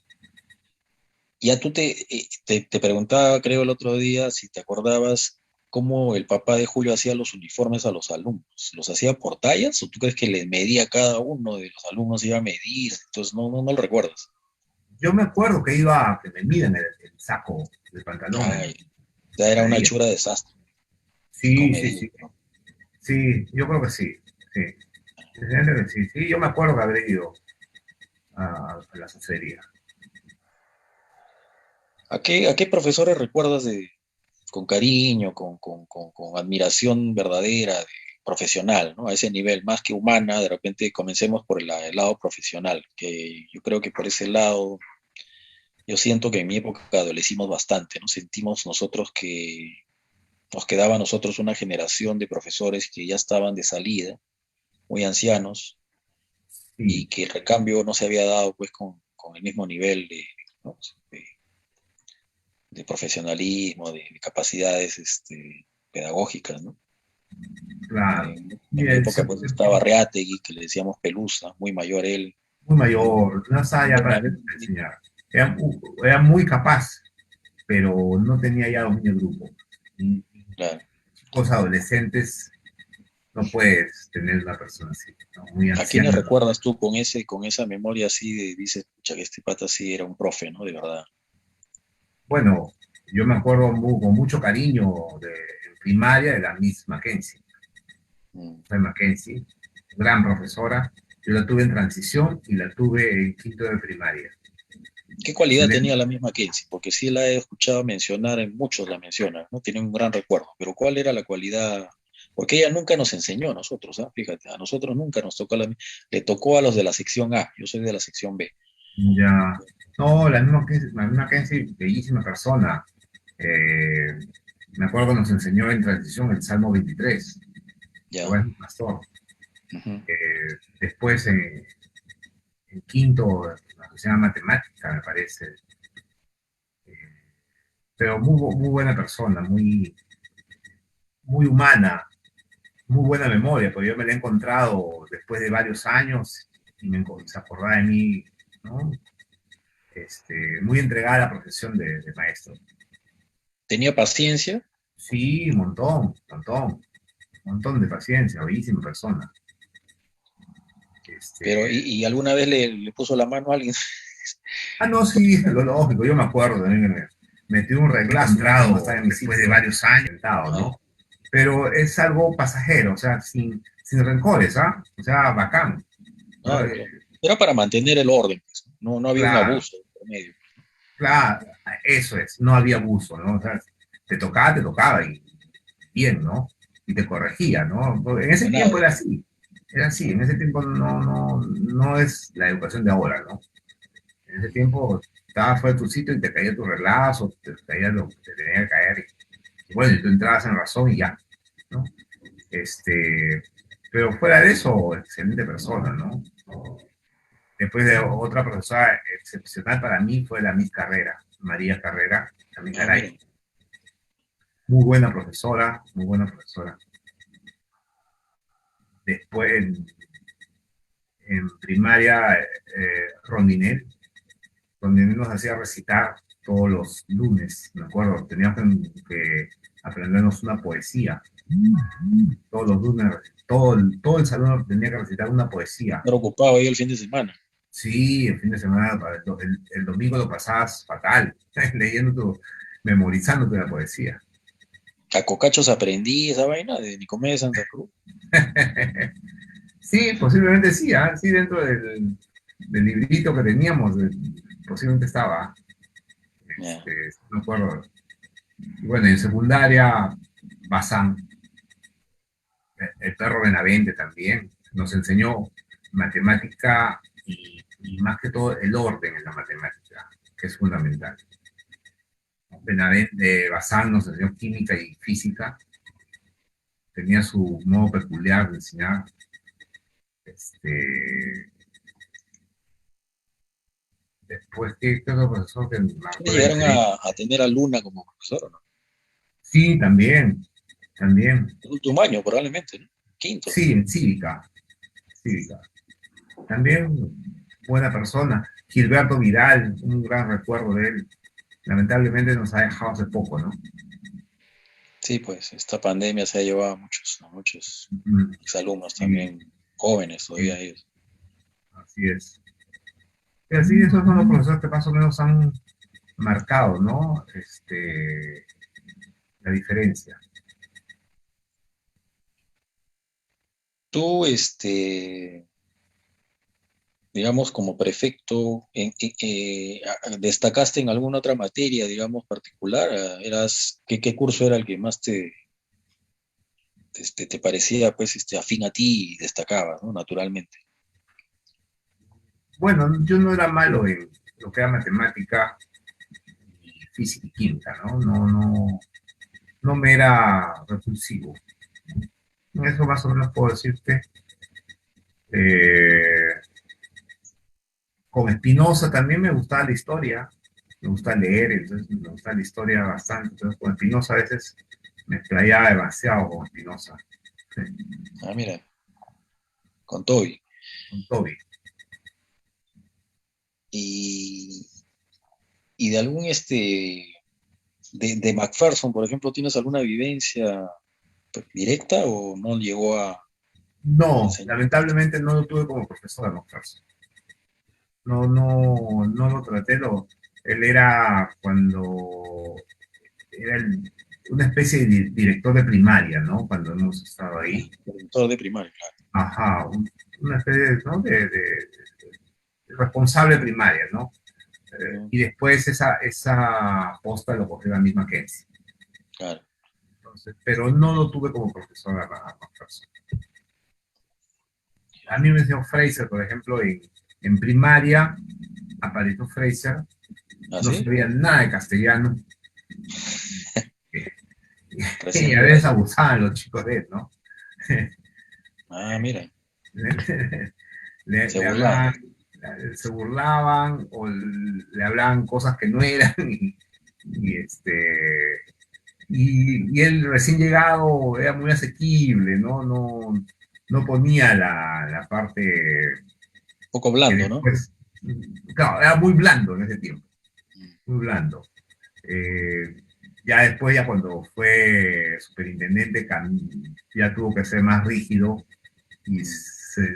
S1: ya tú te preguntaba, creo, el otro día, si te acordabas cómo el papá de Julio hacía los uniformes a los alumnos. ¿Los hacía por tallas o tú crees que les medía a cada uno de los alumnos, iba a medir? Entonces, no, no, no lo recuerdas.
S2: Yo me acuerdo que iba a que me miden el saco del pantalón,
S1: Ay, ya era
S2: me
S1: una
S2: medía.
S1: hechura de desastre y con
S2: Sí, sí,
S1: medida,
S2: sí.
S1: ¿no?
S2: Sí, yo creo que sí. Sí, evidentemente que sí. Sí, yo me acuerdo que habré ido a la sucería.
S1: ¿A qué profesores recuerdas con cariño, con admiración verdadera, profesional, ¿no? A ese nivel, más que humana, de repente comencemos por el lado profesional, que yo creo que por ese lado, yo siento que en mi época adolecimos bastante, ¿no? Sentimos nosotros que nos quedaba a nosotros una generación de profesores que ya estaban de salida, muy ancianos, y
S2: Sí,
S1: que el recambio no se había dado pues con el mismo nivel ¿no? de profesionalismo, de capacidades pedagógicas, ¿no?
S2: claro.
S1: En
S2: Y
S1: mi época pues estaba Reategui, que le decíamos Pelusa, muy mayor él.
S2: muy mayor, no estaba ya para
S1: Benavente,
S2: enseñar. Era muy capaz, pero no tenía ya dominio del grupo. Y
S1: claro.
S2: chicos adolescentes no puedes tener una persona así, ¿no? Muy
S1: ¿A quiénes
S2: anciana.
S1: recuerdas tú con esa memoria así de, dices, pucha, que este pata sí era un profe, ¿no? De verdad.
S2: Bueno, yo me acuerdo con mucho cariño en primaria de la Miss Mackenzie.
S1: Mm.
S2: Fue Mackenzie, gran profesora. Yo la tuve en transición y la tuve en quinto de primaria.
S1: ¿Qué cualidad tenía
S2: Excelente.
S1: la misma Kenzie? Porque sí la he escuchado mencionar, en muchos la mencionan, ¿no? Tiene un gran recuerdo, pero ¿cuál era la cualidad? Porque ella nunca nos enseñó a nosotros, ¿ah? Fíjate, a nosotros nunca nos tocó le tocó a los de la sección A, yo soy de la sección B.
S2: Ya. No, la misma Kenzie, bellísima persona. Eh, Me acuerdo que nos enseñó en transición el Salmo 23,
S1: Ya.
S2: igual es un pastor.
S1: Ujú.
S2: Después, en quinto, la que se llama matemática, me parece. Pero muy buena persona, muy humana, muy buena memoria, porque yo me la he encontrado después de varios años y se acordaba de mí, ¿no? Muy entregada a la profesión de maestro.
S1: Tenía paciencia,
S2: Sí, un montón de paciencia, bellísima persona.
S1: pero
S2: Este,
S1: y alguna vez le puso la mano a alguien.
S2: no, sí, lo lógico, yo me acuerdo también que me metí un reglazo, como estaba en mi después de varios años, sentado,
S1: Ah,
S2: ¿no? Pero es algo pasajero, o sea, sin rencores, ¿ah? O sea, bacán. ¿No?
S1: claro, claro. Era para mantener el orden, pues, no, no había un
S2: Claro,
S1: abuso por medio.
S2: claro, eso es, no había abuso, ¿no? O sea, te tocaba, y bien, ¿no? Y te corregía, ¿no? Porque en ese
S1: No, nada,
S2: tiempo era así, en ese tiempo no es la educación de ahora, ¿no? En ese tiempo estabas fuera de tu sitio y te caía tu relazo, te caía lo que te tenía que caer, y bueno, y tú entrabas en razón y ya, ¿no? Pero fuera de eso, excelente persona, ¿no? Después de otra profesora excepcional para mí fue la Miss Carrera, María Carrera, también
S1: ah, mira,
S2: Garay. Muy buena profesora, muy buena profesora. Después en primaria, Rondinel. Rondinel nos hacía recitar todos los lunes, me acuerdo, teníamos que aprendernos una poesía. Todos los lunes, todo el salón tenía que recitar una poesía.
S1: era ocupado ahí el fin de semana.
S2: Sí, el fin de semana, el domingo lo pasabas fatal, memorizándote la poesía.
S1: A cocachos aprendí esa vaina de Nicomedes de Santa Cruz.
S2: Sí, posiblemente sí, ¿ah? Sí, dentro del librito que teníamos, posiblemente estaba.
S1: Ya,
S2: No me acuerdo. Y bueno, en secundaria, Bazán, el perro Benavente también, nos enseñó matemática y más que todo el orden en la matemática, que es fundamental. Benavente, Bazán nos enseñó química y física, tenía su modo peculiar de enseñar. Este, Después, ¿qué otro profesor que marcó
S1: ustedes
S2: la
S1: llegaron
S2: diferencia?
S1: a tener a Luna como profesor, ¿o no?
S2: Sí, también.
S1: El último año, probablemente, ¿no? Quinto.
S2: Sí, en cívica. También buena persona. Gilberto Vidal, un gran recuerdo de él. Lamentablemente nos ha dejado hace poco, ¿no?
S1: Sí, pues esta pandemia se ha llevado a muchos
S2: Mm,
S1: exalumnos
S2: sí,
S1: también, jóvenes
S2: sí,
S1: todavía ellos.
S2: así es. Y así esos son los profesores que más o menos han marcado, ¿no? La diferencia.
S1: Tú, digamos, como prefecto, ¿destacaste en alguna otra materia, digamos, particular? ¿Qué curso era el que más te parecía, pues, afín a ti y destacabas, ¿no? Naturalmente.
S2: Bueno, yo no era malo en lo que era matemática, física y química, ¿no? No me era repulsivo. Eso más o menos puedo decirte. Eh, con Espinosa también me gustaba la historia, me gusta leer, entonces me gusta la historia bastante. Entonces con Espinosa a veces me explayaba demasiado con Espinosa, sí,
S1: Ah, mira, con Toby.
S2: con Toby.
S1: Y, y de algún, de Macpherson, por ejemplo, ¿tienes alguna vivencia pues, directa o no llegó a
S2: No,
S1: enseñar?
S2: lamentablemente no lo tuve como profesor de Moctarzo. No lo traté, él era cuando era una especie de director de primaria, ¿no? Cuando hemos estado ahí.
S1: Director de primaria, claro.
S2: Ajá, una especie, ¿no? de responsable primaria, ¿no?
S1: Mm,
S2: Y después esa posta lo cogió la misma Kenzie.
S1: claro.
S2: Entonces, pero no lo tuve como profesor a McPherson. A mí me enseñó Fraser, por ejemplo, en primaria, apareció Fraser,
S1: ¿Ah,
S2: no
S1: sí?
S2: sabía nada de castellano, y
S1: Recién
S2: a
S1: llegado.
S2: veces abusaban los chicos de él, ¿no?
S1: Ah, mira, se
S2: Le
S1: burlaban.
S2: hablaban, se burlaban o le hablaban cosas que no eran y y él recién llegado era muy asequible, ¿no? No ponía la parte
S1: Un poco
S2: que
S1: blando, ¿no?
S2: después, claro, era muy blando en ese tiempo,
S1: Mm,
S2: muy blando. Eh, ya después, ya cuando fue superintendente, ya tuvo que ser más rígido y
S1: mm,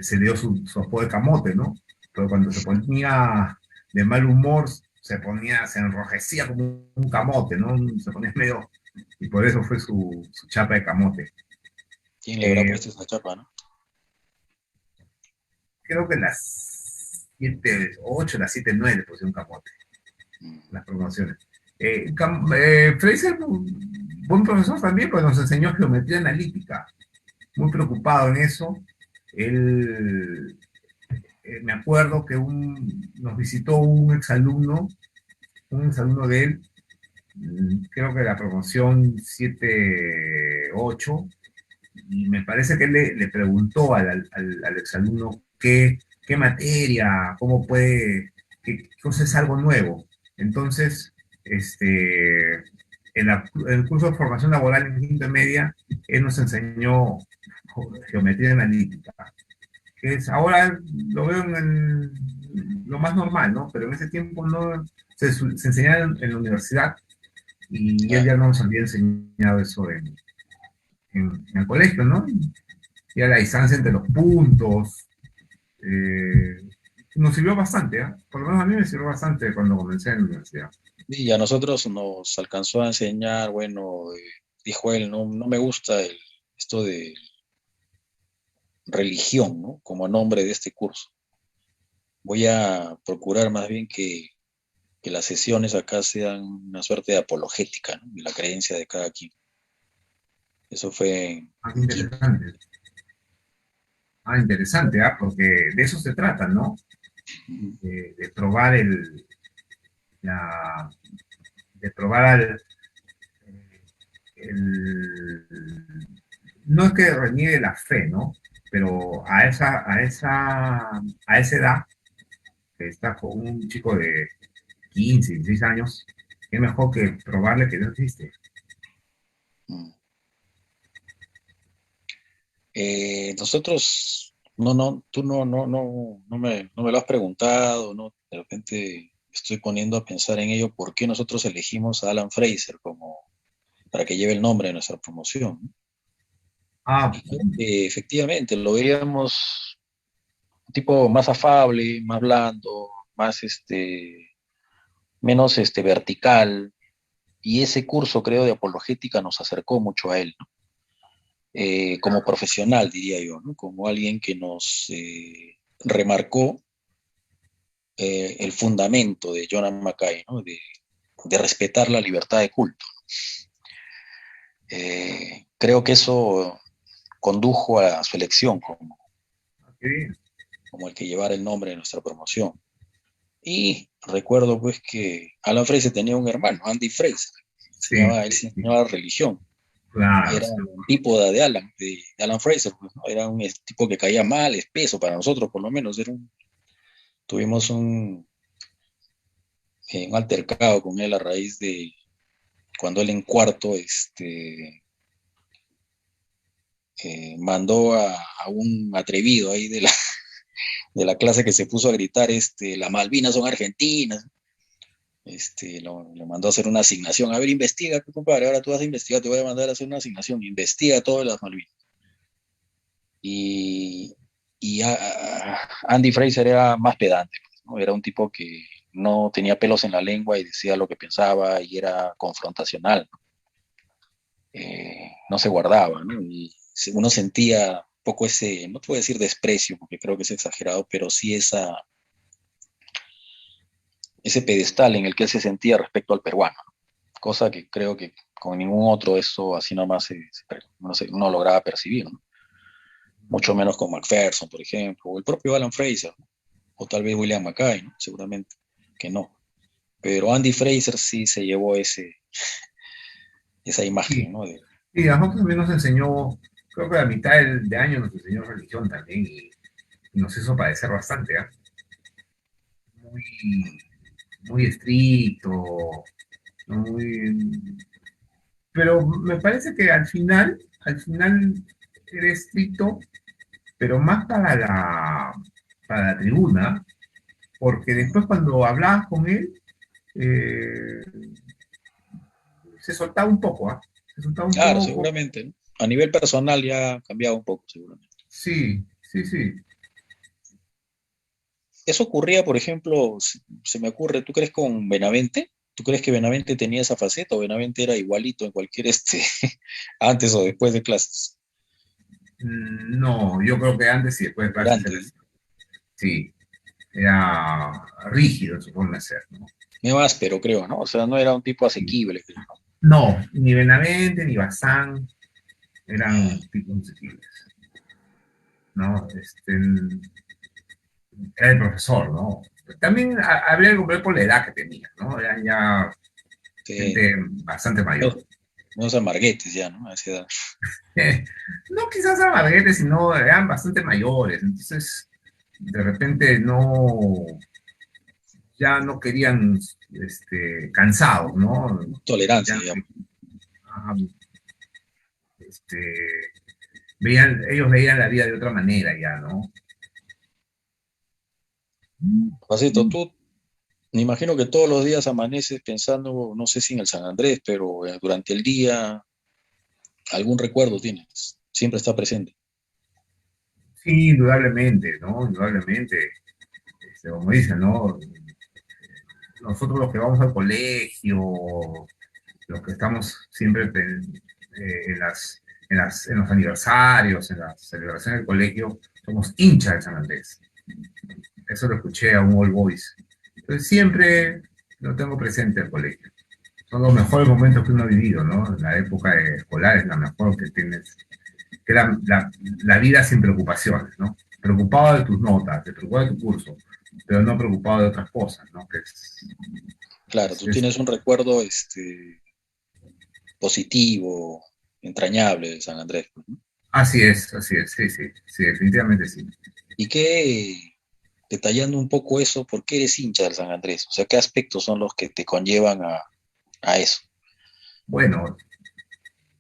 S2: se dio su apodo de camote, ¿no? Pero cuando se ponía de mal humor, se enrojecía como un camote, ¿no? Se ponía medio, y por eso fue su chapa de camote.
S1: ¿Quién le habrá
S2: Eh,
S1: puesto esa chapa, no?
S2: Creo que las 7, 8, las 7, 9 le pusieron camote,
S1: Mm,
S2: las promociones. Fraser, buen profesor también, pues nos enseñó geometría analítica, muy preocupado en eso. Él me acuerdo que nos visitó un exalumno de él, creo que la promoción 7, 8, y me parece que él le preguntó al exalumno qué materia, cómo puede, qué cosa es algo nuevo. Entonces, en el curso de formación laboral en quinta media, él nos enseñó geometría analítica que es, ahora lo veo lo más normal, ¿no? Pero en ese tiempo no se enseñaba en la universidad y él
S1: claro,
S2: ya no nos había enseñado eso en el colegio, ¿no? Y a la distancia entre los puntos. Nos sirvió bastante, ¿eh? Por lo menos a mí me sirvió bastante cuando comencé en la universidad.
S1: y a nosotros nos alcanzó a enseñar, bueno, dijo él, no, no me gusta esto de religión, ¿no? Como nombre de este curso. Voy a procurar más bien que las sesiones acá sean una suerte de apologética, ¿no? De la creencia de cada quien. Eso fue
S2: Ah,
S1: en quinto.
S2: interesante. Ah, interesante, ¿ah? Porque de eso se trata, ¿no?
S1: Ujú.
S2: De probar la, de probar el, no es que reniegue la fe, ¿no? Pero a esa edad, que está con un chico de 15, 16 años, es mejor que probarle que no existe.
S1: Mm. Nosotros, no, no, tú no me lo has preguntado, ¿no? De repente estoy poniendo a pensar en ello, ¿por qué nosotros elegimos a Alan Fraser como para que lleve el nombre de nuestra promoción, ¿no?
S2: Ah,
S1: Y creo que efectivamente lo veíamos un tipo más afable, más blando, más menos vertical, y ese curso, creo, de apologética nos acercó mucho a él, ¿no? Como profesional, diría yo, ¿no? Como alguien que nos remarcó el fundamento de Jonan Mackay, ¿no? De respetar la libertad de culto. Creo que eso condujo a su elección
S2: qué bien.
S1: como el que llevara el nombre de nuestra promoción. Y recuerdo pues que Alan Fraser tenía un hermano, Andy Fraser,
S2: Sí,
S1: él se enseñaba religión,
S2: claro,
S1: era
S2: sí.
S1: un tipo de Alan Fraser, pues, ¿no? Era un tipo que caía mal, espeso para nosotros por lo menos, tuvimos un altercado con él a raíz de cuando él en cuarto mandó a un atrevido ahí de la clase que se puso a gritar, las Malvinas son argentinas, lo mandó a hacer una asignación. A ver, investiga, compadre, ahora tú vas a investigar, te voy a mandar a hacer una asignación, investiga todas las Malvinas. Y, Andy Fraser era más pedante, pues, ¿no? Era un tipo que no tenía pelos en la lengua y decía lo que pensaba y era confrontacional, ¿no? no se guardaba, ¿no? Y uno sentía un poco ese, no te voy a decir desprecio, porque creo que es exagerado, pero sí ese pedestal en el que él se sentía respecto al peruano, cosa que creo que con ningún otro eso así nomás no lograba percibir, ¿no? Mucho menos con McPherson, por ejemplo, o el propio Alan Fraser, ¿no? O tal vez William Mackay, ¿no? Seguramente que no. Pero Andy Fraser sí se llevó esa imagen,
S2: Sí,
S1: ¿no?
S2: y a nosotros también nos enseñó, creo que a mitad de año nos enseñó religión también y nos hizo padecer bastante, ¿eh? Muy, muy estricto, ¿no? Pero me parece que al final era estricto, pero más para la tribuna, porque después cuando hablabas con él, eh, se soltaba un poco, ¿ah? Se soltaba un
S1: Claro,
S2: poco,
S1: seguramente, ¿no? A nivel personal ya ha cambiado un poco, seguramente.
S2: sí, sí, sí.
S1: Eso ocurría, por ejemplo, se me ocurre, ¿tú crees con Benavente? ¿Tú crees que Benavente tenía esa faceta o Benavente era igualito en cualquier antes o después de clases?
S2: No, yo creo que antes y después de clases
S1: Tolerante,
S2: era
S1: ¿no?
S2: así. Sí, era rígido en su forma de ser, ¿no?
S1: Medio áspero, creo, ¿no? O sea, no era un tipo asequible, creo, ¿no?
S2: No, ni Benavente ni Bazán
S1: Ah,
S2: eran tipos asequibles, ¿no? Era el profesor, ¿no? También habría que ver por la edad que tenía, ¿no? Eran ya
S1: sí.
S2: gente bastante
S1: No,
S2: mayor.
S1: unos amarguetes ya, ¿no? A esa edad.
S2: No quizás amarguetes, sino eran bastante mayores, entonces de repente ya no querían, cansados, ¿no?
S1: Tolerancia,
S2: Ya,
S1: digamos.
S2: ah, este, ellos veían la vida de otra manera ya, ¿no?
S1: Pasito, tú me imagino que todos los días amaneces pensando, no sé si en el San Andrés, pero durante el día algún recuerdo tienes. Siempre está presente.
S2: Sí, indudablemente, ¿no? Indudablemente, como dicen, ¿no? Nosotros los que vamos al colegio, los que estamos siempre en los aniversarios, en las celebraciones del colegio, somos hinchas de San Andrés. Eso lo escuché a un All Boys. Entonces siempre lo tengo presente el colegio. Son los mejores momentos que uno ha vivido, ¿no? La época escolar es la mejor que tienes, que la vida sin preocupaciones, ¿no? Preocupado de tus notas, de preocupado de tu curso, pero no preocupado de otras cosas, ¿no?
S1: Claro, tú tienes un recuerdo positivo, entrañable de San Andrés, pues, ¿no?
S2: así es, sí, sí, sí, definitivamente sí.
S1: ¿Y qué, detallando un poco eso, por qué eres hincha del San Andrés? O sea, ¿qué aspectos son los que te conllevan a eso?
S2: Bueno,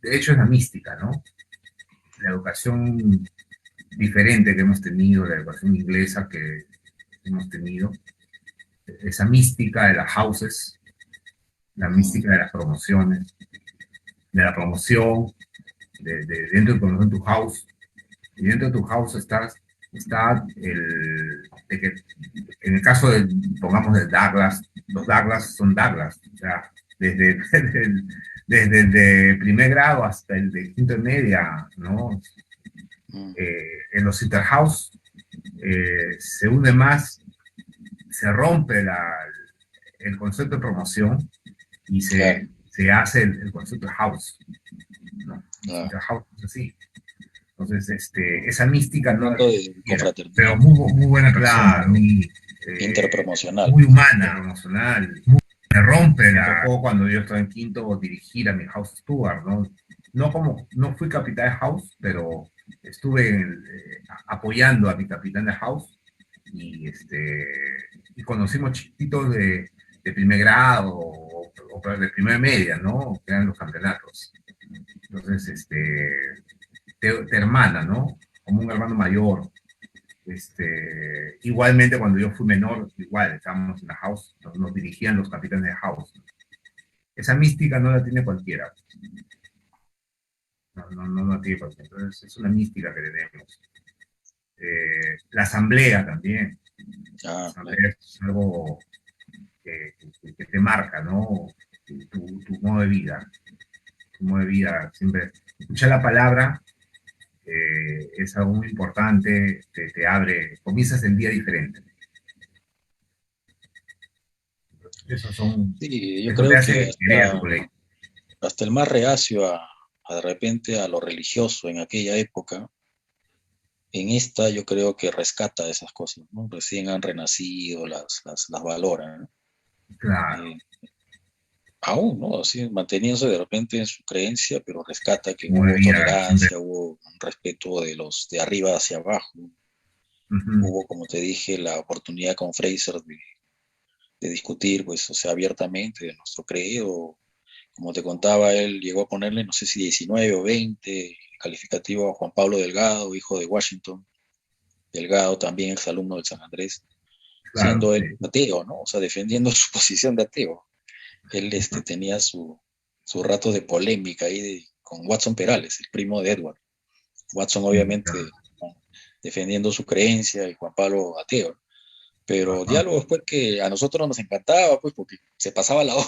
S2: de hecho es la mística, ¿no? La educación diferente que hemos tenido, la educación inglesa que hemos tenido, esa mística de las houses, la
S1: Mm,
S2: mística de las promociones, de la promoción, dentro de promoción tu house, y dentro de tu house está de que en el caso de, pongamos, de Douglas, los Douglas son Douglas, o sea, desde, desde el de primer grado hasta el de quinto de media, ¿no?
S1: mm,
S2: En los Interhouse se une más, se rompe el concepto de promoción y
S1: claro,
S2: se hace el concepto de house, ¿no? Los
S1: claro.
S2: Interhouse es así. Entonces, esa mística
S1: Un
S2: no la
S1: mundo
S2: tiene
S1: de
S2: cualquiera, pero
S1: confraternidad,
S2: muy buena, claro,
S1: interpromocional.
S2: muy humana, emocional, me rompe la... tocó cuando yo estaba en quinto dirigir a mi house steward, ¿no? No fui capitán de house, pero estuve apoyando a mi capitán de house y conocimos chiquitos de primer grado o de primera media, ¿no? Que eran los campeonatos. Entonces, te hermana, ¿no? Como un hermano mayor. Igualmente, cuando yo fui menor, igual, estábamos en la house, nos dirigían los capitanes de house. Esa mística no la tiene cualquiera. No la tiene cualquiera. Entonces, es una mística que tenemos. La asamblea también. La
S1: Ah, claro.
S2: asamblea es algo que te marca, ¿no? Tu modo de vida. su modo de vida. Siempre escuchar la palabra es algo muy importante, te abre, comienzas el día diferente. Eso son,
S1: Sí, yo
S2: eso te
S1: creo que
S2: hace querer a tu colegio.
S1: hasta el más reacio a de repente a lo religioso en aquella época, en esta yo creo que rescata esas cosas, ¿no? Recién han renacido, las valoran, ¿no?
S2: Claro,
S1: Eh, aún, ¿no? Así, manteniéndose de repente en su creencia, pero rescata que
S2: como de
S1: hubo
S2: vida, siempre.
S1: tolerancia, hubo un respeto de los de arriba hacia abajo,
S2: Ujú,
S1: hubo, como te dije, la oportunidad con Fraser de discutir, pues, o sea, abiertamente de nuestro credo. Como te contaba, él llegó a ponerle, no sé si 19 o 20 calificativo a Juan Pablo Delgado, hijo de Washington. Delgado, también exalumno del San Andrés,
S2: claro,
S1: siendo
S2: sí.
S1: él ateo, ¿no? O sea, defendiendo su posición de ateo. Él tenía su rato de polémica ahí con Watson Perales, el primo de Edward. Watson, obviamente, bueno, defendiendo su creencia y Juan Pablo ateo. Pero
S2: Ajá.
S1: diálogos, pues, que a nosotros nos encantaba, pues, porque se pasaba la hora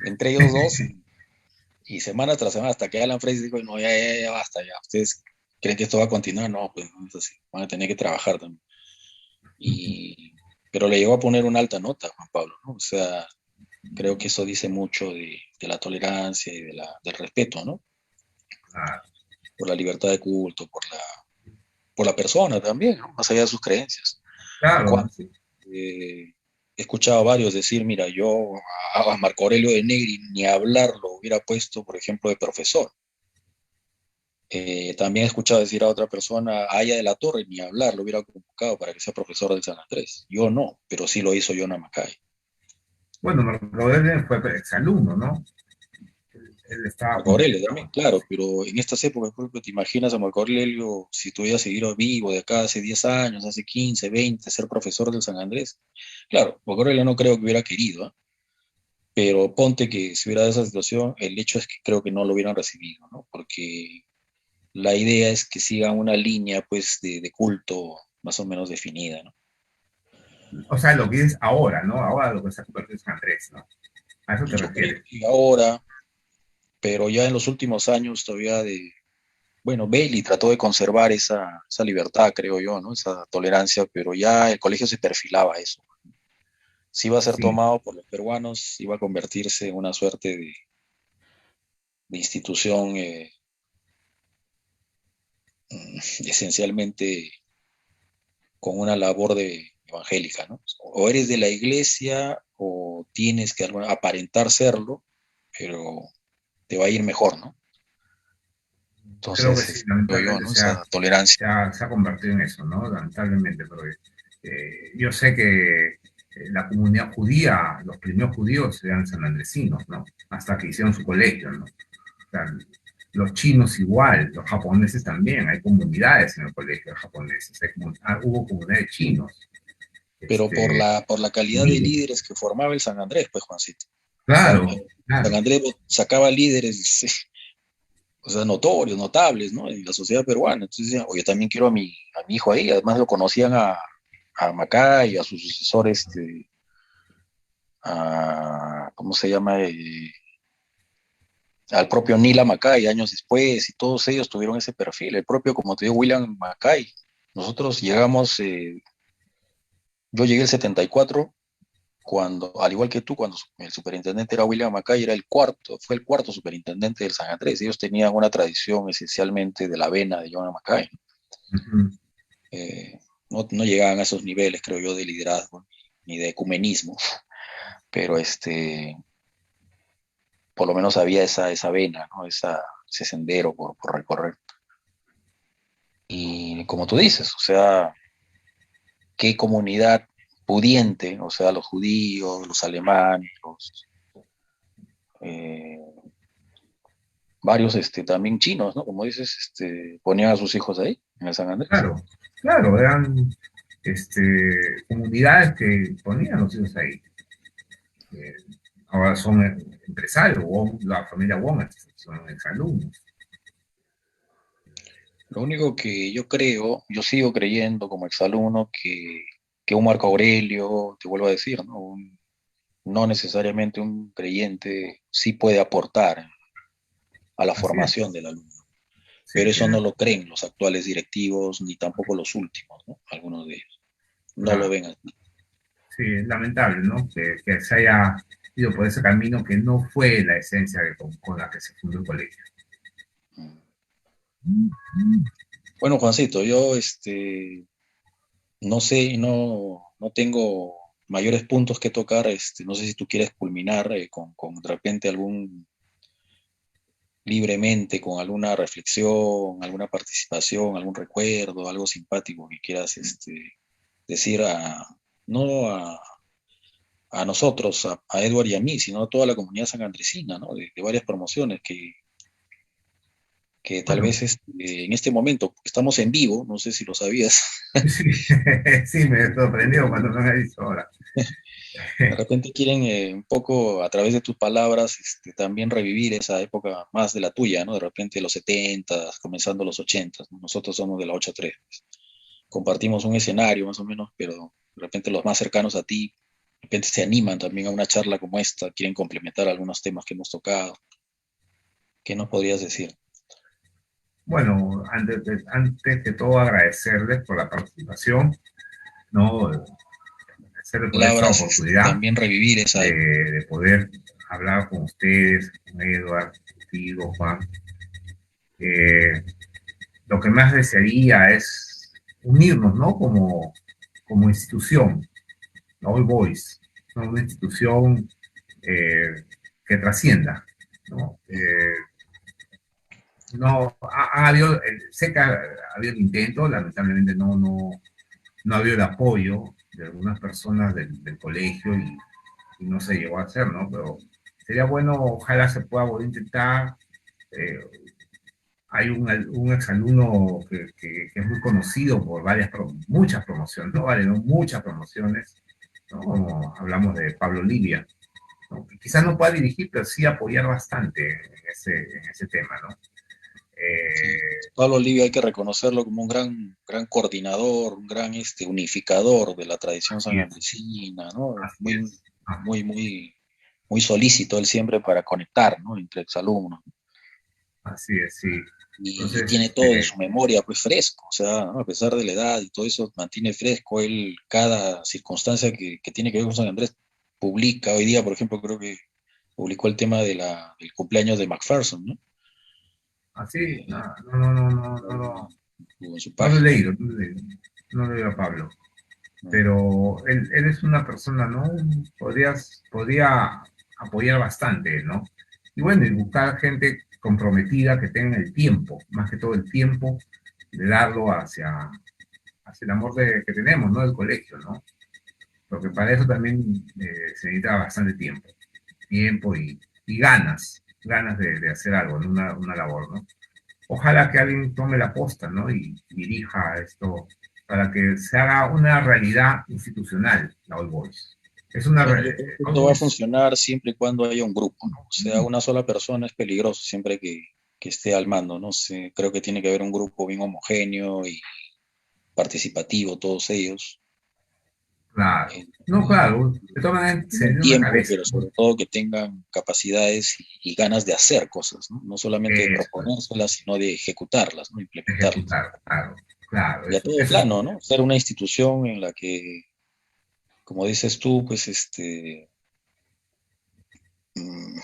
S1: entre ellos dos y semana tras semana, hasta que Alan Fraser dijo, no, ya basta, ya, ustedes creen que esto va a continuar, no, pues no es así, van a tener que trabajar también. Y, pero le llegó a poner una alta nota, Juan Pablo, ¿no? O sea, creo que eso dice mucho de la tolerancia y del respeto, ¿no?
S2: Claro,
S1: Por la libertad de culto, por la persona también, ¿no? Más allá de sus creencias. ¿A
S2: claro,
S1: cuánto?
S2: sí.
S1: He escuchado a varios decir, mira, yo a Marco Aurelio de Negri ni hablar lo hubiera puesto, por ejemplo, de profesor. También he escuchado decir a otra persona, a Aya de la Torre, ni hablar, lo hubiera convocado para que sea profesor del San Andrés. Yo no, pero sí lo hizo Jonah Macay.
S2: Bueno, Marco Aurelio fue exalumno, ¿no? Él estaba
S1: Marco
S2: como,
S1: Aurelio también, claro, pero en estas épocas, por ejemplo, te imaginas a Marco Aurelio si tuviera seguido vivo de acá hace 10 años, hace 15, 20, ser profesor del San Andrés. Claro, Marco Aurelio no creo que hubiera querido, ¿eh? Pero ponte que si hubiera esa situación, el hecho es que creo que no lo hubieran recibido, ¿no? Porque la idea es que sigan una línea, pues, de culto más o menos definida, ¿no?
S2: o sea, lo que es ahora, ¿no? Ahora lo que se ha convertido en San Andrés, ¿no? A eso te
S1: Yo creo
S2: refieres.
S1: que ahora, pero ya en los últimos años todavía bueno, Bailey trató de conservar esa libertad, creo yo, ¿no? Esa tolerancia, pero ya el colegio se perfilaba a eso. Si iba a ser
S2: Sí,
S1: tomado por los peruanos, iba a convertirse en una suerte de institución esencialmente con una labor de evangélica, ¿no? O eres de la iglesia o tienes que aparentar serlo, pero te va a ir mejor, ¿no?
S2: creo que
S1: Entonces,
S2: sí,
S1: creo yo,
S2: lamentablemente
S1: ¿no? Esa tolerancia.
S2: se ha convertido en eso, ¿no? Lamentablemente, porque yo sé que la comunidad judía, los primeros judíos eran sanandresinos, ¿no? Hasta que hicieron su colegio, ¿no? O sea, los chinos igual, los japoneses también, hay comunidades en el colegio de japoneses, hubo comunidades de chinos,
S1: Pero
S2: este,
S1: por la calidad de
S2: miles.
S1: líderes que formaba el San Andrés, pues Juancito. O sea,
S2: Claro,
S1: San
S2: claro,
S1: Andrés sacaba líderes, sí, o sea, notorios, notables, ¿no? En la sociedad peruana. Entonces decían, oye, también quiero a mi hijo ahí. Además lo conocían a Macay, a su sucesor, ¿cómo se llama? Al propio Nila Macay años después, y todos ellos tuvieron ese perfil. El propio, como te digo, William Macay. Nosotros llegamos, yo llegué el 74 cuando, al igual que tú, cuando el superintendente era William Macay, era fue el cuarto superintendente del San Andrés. Ellos tenían una tradición esencialmente de la vena de John Macay.
S2: ujú,
S1: Eh, no llegaban a esos niveles, creo yo, de liderazgo ni de ecumenismo, pero por lo menos había esa vena, ¿no? Ese sendero por recorrer. Y como tú dices, o sea, qué comunidad pudiente, o sea, los judíos, los alemanes, eh, varios también chinos, ¿no? Como dices, ponían a sus hijos ahí, en el San Andrés.
S2: claro, claro, eran comunidades que ponían los hijos ahí. Eh, ahora son empresarios, la familia Wong son exalumnos.
S1: Lo único que yo sigo creyendo como exalumno que un Marco Aurelio, te vuelvo a decir, ¿no? No necesariamente un creyente sí puede aportar. a la
S2: Así
S1: formación
S2: es.
S1: del alumno. Pero
S2: Sí,
S1: eso no lo creen los actuales directivos, ni tampoco los últimos, ¿no? Algunos de ellos. No lo
S2: claro.
S1: ven así.
S2: Sí, es lamentable, ¿no? Que se haya ido por ese camino que no fue la esencia con la que se fundó el colegio.
S1: Bueno, Juancito, yo no sé, no tengo mayores puntos que tocar. No sé si tú quieres culminar con de repente algún libremente, con alguna reflexión, alguna participación, algún recuerdo, algo simpático que quieras decir no a nosotros, a Edward y a mí, sino a toda la comunidad sanandresina, ¿no? De varias promociones que tal
S2: Bueno,
S1: vez en este momento estamos en vivo, no sé si lo sabías.
S2: sí, sí, me sorprendió cuando me lo dicho ahora.
S1: De repente quieren un poco a través de tus palabras también revivir esa época más de la tuya, ¿no? De repente los 70, comenzando los 80, ¿no? Nosotros somos de la 83. Compartimos un escenario más o menos, pero de repente los más cercanos a ti, de repente se animan también a una charla como esta, quieren complementar algunos temas que hemos tocado. ¿Qué nos podrías decir?
S2: Bueno, antes que todo agradecerles por la participación, ¿no? Agradecerles por esta
S1: Palabras,
S2: oportunidad
S1: también revivir esa época.
S2: de poder hablar con ustedes, con Edward, contigo, Juan. Eh, lo que más desearía es unirnos, ¿no? Como institución, ¿no? All Boys, ¿no? Una institución que trascienda, ¿no? No ha habido, sé que ha habido intento, lamentablemente no ha habido el apoyo de algunas personas del colegio y no se llegó a hacer, ¿no? Pero sería bueno, ojalá se pueda volver a intentar. Eh, hay un exalumno que es muy conocido por muchas promociones, no vale, no muchas promociones, ¿no? Como hablamos de Pablo Livia, ¿no? Que quizás no pueda dirigir, pero sí apoyar bastante en ese tema, ¿no?
S1: Sí.
S2: Eh,
S1: Pablo Olivia hay que reconocerlo como un gran coordinador, un gran unificador de la tradición
S2: así es,
S1: sanandresina, ¿no?
S2: así
S1: Muy,
S2: es, ah,
S1: muy, muy, muy solícito él siempre para conectar, ¿no? Entre exalumnos.
S2: así es, sí.
S1: Y
S2: Entonces,
S1: tiene todo en su memoria, pues fresco, o sea, ¿no? A pesar de la edad y todo eso, mantiene fresco él cada circunstancia que tiene que ver con San Andrés. Publica, hoy día, por ejemplo, creo que publicó el tema del cumpleaños de MacPherson, ¿no?
S2: así,
S1: Eh, en su
S2: no lo he
S1: página.
S2: leído, no lo he leído a Pablo,
S1: ¿No?
S2: pero él es una persona, ¿no? Podría apoyar bastante, ¿no? Y bueno, y buscar gente comprometida que tenga el tiempo, más que todo el tiempo, de darlo hacia el amor que tenemos, ¿no? Del colegio, ¿no? Porque para eso también se necesita bastante tiempo y ganas de hacer algo, ¿no? Una labor, ¿no? Ojalá que alguien tome la posta, ¿no? Y dirija esto para que se haga una realidad institucional, la All Boys. Es una
S1: Bueno, yo creo que
S2: All
S1: esto va a
S2: Boys,
S1: funcionar siempre y cuando haya un grupo, ¿no? O sea, una sola persona es peligroso siempre que esté al mando, ¿no? Creo que tiene que haber un grupo bien homogéneo y participativo, todos ellos,
S2: claro.
S1: eh,
S2: No, claro, de todas maneras
S1: tengan
S2: sería una
S1: tiempo,
S2: cabeza,
S1: pero
S2: ¿no?
S1: sobre todo que tengan capacidades y ganas de hacer cosas, ¿no? No solamente de
S2: Eso,
S1: proponérselas, sino de ejecutarlas, ¿no? Implementarlas.
S2: ejecutar, claro, claro,
S1: Y a todo
S2: eso es,
S1: plano, ¿no? Ser una institución en la que, como dices tú, pues Mm,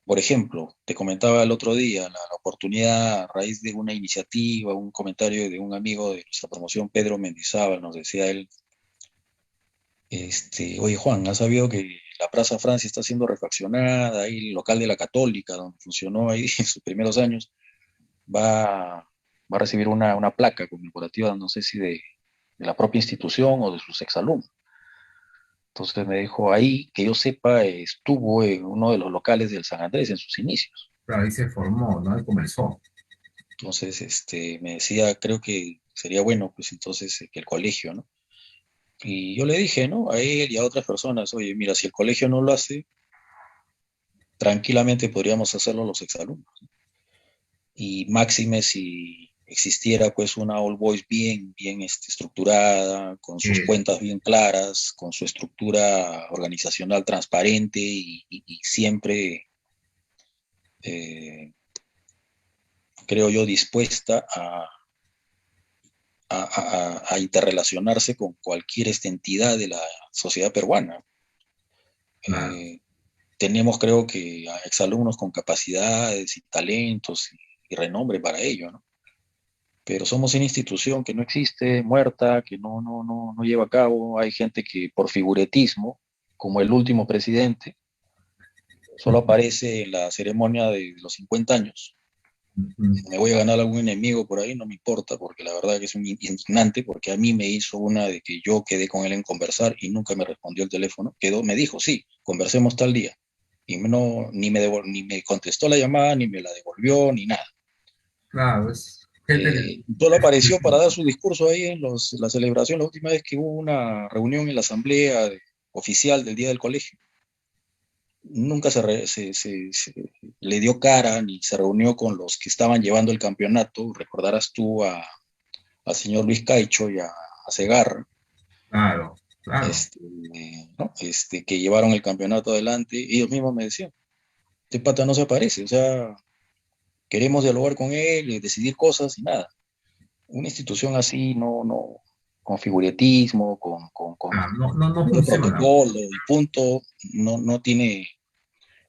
S1: por ejemplo, te comentaba el otro día la oportunidad a raíz de una iniciativa, un comentario de un amigo de nuestra promoción, Pedro Mendizábal, nos decía él, oye Juan, ¿has sabido que la Plaza Francia está siendo refaccionada? Ahí el local de la Católica, donde funcionó ahí en sus primeros años, va, va a recibir una placa conmemorativa, no sé si de la propia institución o de sus exalumnos. Entonces me dijo, ahí, que yo sepa, estuvo en uno de los locales del San Andrés en sus inicios.
S2: claro, ahí se formó, ¿no? Ahí comenzó.
S1: Entonces, me decía, creo que sería bueno, pues entonces, que el colegio, ¿no? Y yo le dije, ¿no? A él y a otras personas, oye, mira, si el colegio no lo hace, tranquilamente podríamos hacerlo los exalumnos. Y máxime si existiera, pues, una All Boys bien estructurada, con sus
S2: Eso,
S1: cuentas bien claras, con su estructura organizacional transparente y siempre eh, creo yo, dispuesta a interrelacionarse con cualquier entidad de la sociedad peruana.
S2: Claro.
S1: Eh, Tenemos, creo que, a exalumnos con capacidades y talentos y renombre para ello, ¿no? Pero somos una institución que no existe, muerta, que no lleva a cabo. Hay gente que por figuretismo, como el último presidente, solo aparece en la ceremonia de los 50 años.
S2: Ujú.
S1: Me voy a ganar algún enemigo por ahí, no me importa, porque la verdad que es un indignante, porque a mí me hizo una de que yo quedé con él en conversar y nunca me respondió el teléfono. Me dijo, sí, conversemos tal día. Y no, ni me contestó la llamada, ni me la devolvió, ni nada.
S2: Claro, es gente
S1: Solo apareció para dar su discurso ahí en la celebración, la última vez que hubo una reunión en la asamblea oficial del Día del Colegio. Nunca le dio cara ni se reunió con los que estaban llevando el campeonato. Recordarás tú al señor Luis Caicho y a Segarra,
S2: claro, claro.
S1: este, ¿no? Que llevaron el campeonato adelante. Ellos mismos me decían, este pata no se aparece, o sea, queremos dialogar con él, decidir cosas y nada. Una institución así, con figuritismo, con
S2: Ah, no, no, no
S1: de
S2: funciona.
S1: protocolo y punto, no tiene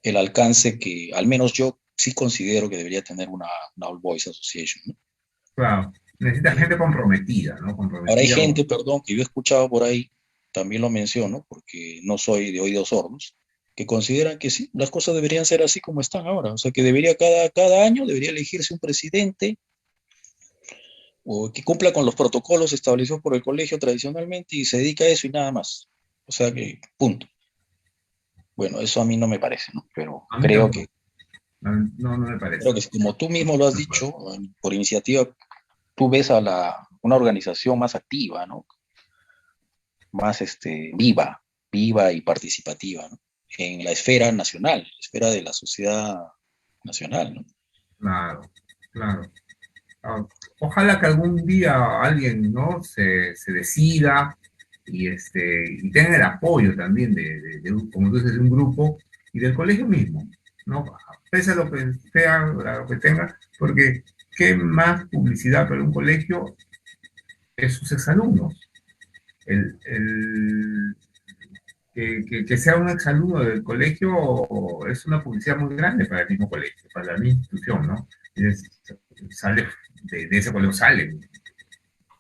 S1: el alcance que al menos yo sí considero que debería tener una All Boys Association, ¿no?
S2: Claro. Necesita
S1: Eh,
S2: gente comprometida, ¿no?
S1: Ahora hay
S2: Comprometida con...
S1: gente, perdón, que yo he escuchado por ahí, también lo menciono, porque no soy de oídos sordos, que consideran que sí, las cosas deberían ser así como están ahora. O sea, que debería cada año debería elegirse un presidente o que cumpla con los protocolos establecidos por el colegio tradicionalmente y se dedica a eso y nada más. O sea que, punto. Bueno, eso a mí no me parece, ¿no? Pero
S2: A mí tampoco. No, no me
S1: creo
S2: parece.
S1: que como tú mismo lo has dicho, por iniciativa, tú ves a una organización más activa, ¿no? Más viva y participativa, ¿no? En la esfera nacional, la esfera de la sociedad nacional, ¿no?
S2: Claro, claro. Ah, ojalá que algún día alguien, ¿no? Se decida y tenga el apoyo también como tú dices, de un grupo y del colegio mismo, ¿no? Pese a lo que sea, a lo que tenga, porque qué más publicidad para un colegio es sus exalumnos. El que sea un exalumno del colegio es una publicidad muy grande para el mismo colegio, para la misma institución, ¿no? Es, sale de ese colegio salen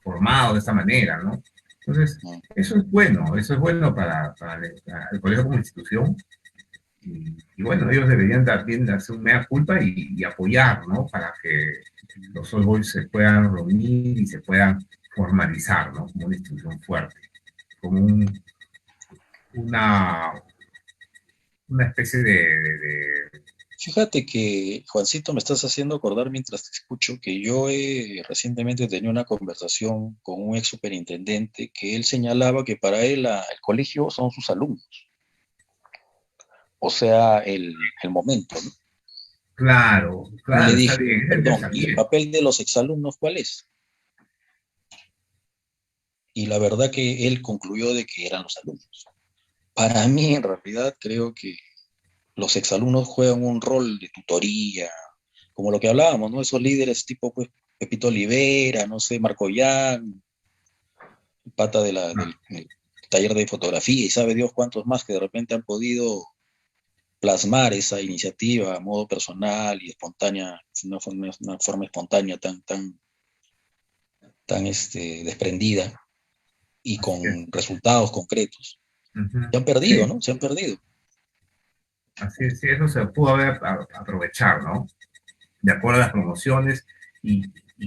S2: formados de esta manera, ¿no? Entonces,
S1: Mm.
S2: eso es bueno para el colegio como institución. Y bueno, ellos deberían también darse un mea culpa y apoyar, ¿no? Para que los All Boys se puedan reunir y se puedan formalizar, ¿no? Como una institución fuerte, como una, una especie
S1: Fíjate que, Juancito, me estás haciendo acordar mientras te escucho que yo recientemente tenía una conversación con un ex superintendente que él señalaba que para él el colegio son sus alumnos, o sea, el momento, ¿no?
S2: claro,
S1: Y le
S2: claro, está
S1: dije,
S2: bien,
S1: perdón,
S2: está
S1: ¿y el
S2: bien.
S1: papel de los exalumnos cuál es? Y la verdad que él concluyó de que eran los alumnos. Para mí, en realidad, creo que los exalumnos juegan un rol de tutoría, como lo que hablábamos, ¿no? Esos líderes tipo, pues, Pepito Olivera, no sé, Marco Yan, pata del taller de fotografía y sabe Dios cuántos más que de repente han podido plasmar esa iniciativa a modo personal y espontánea, una forma espontánea tan desprendida y
S2: Así es.
S1: con resultados concretos.
S2: Ujú.
S1: Se han perdido,
S2: Sí,
S1: ¿no? Se han perdido.
S2: así es, sí, eso se pudo haber aprovechar, ¿no? De acuerdo a las promociones y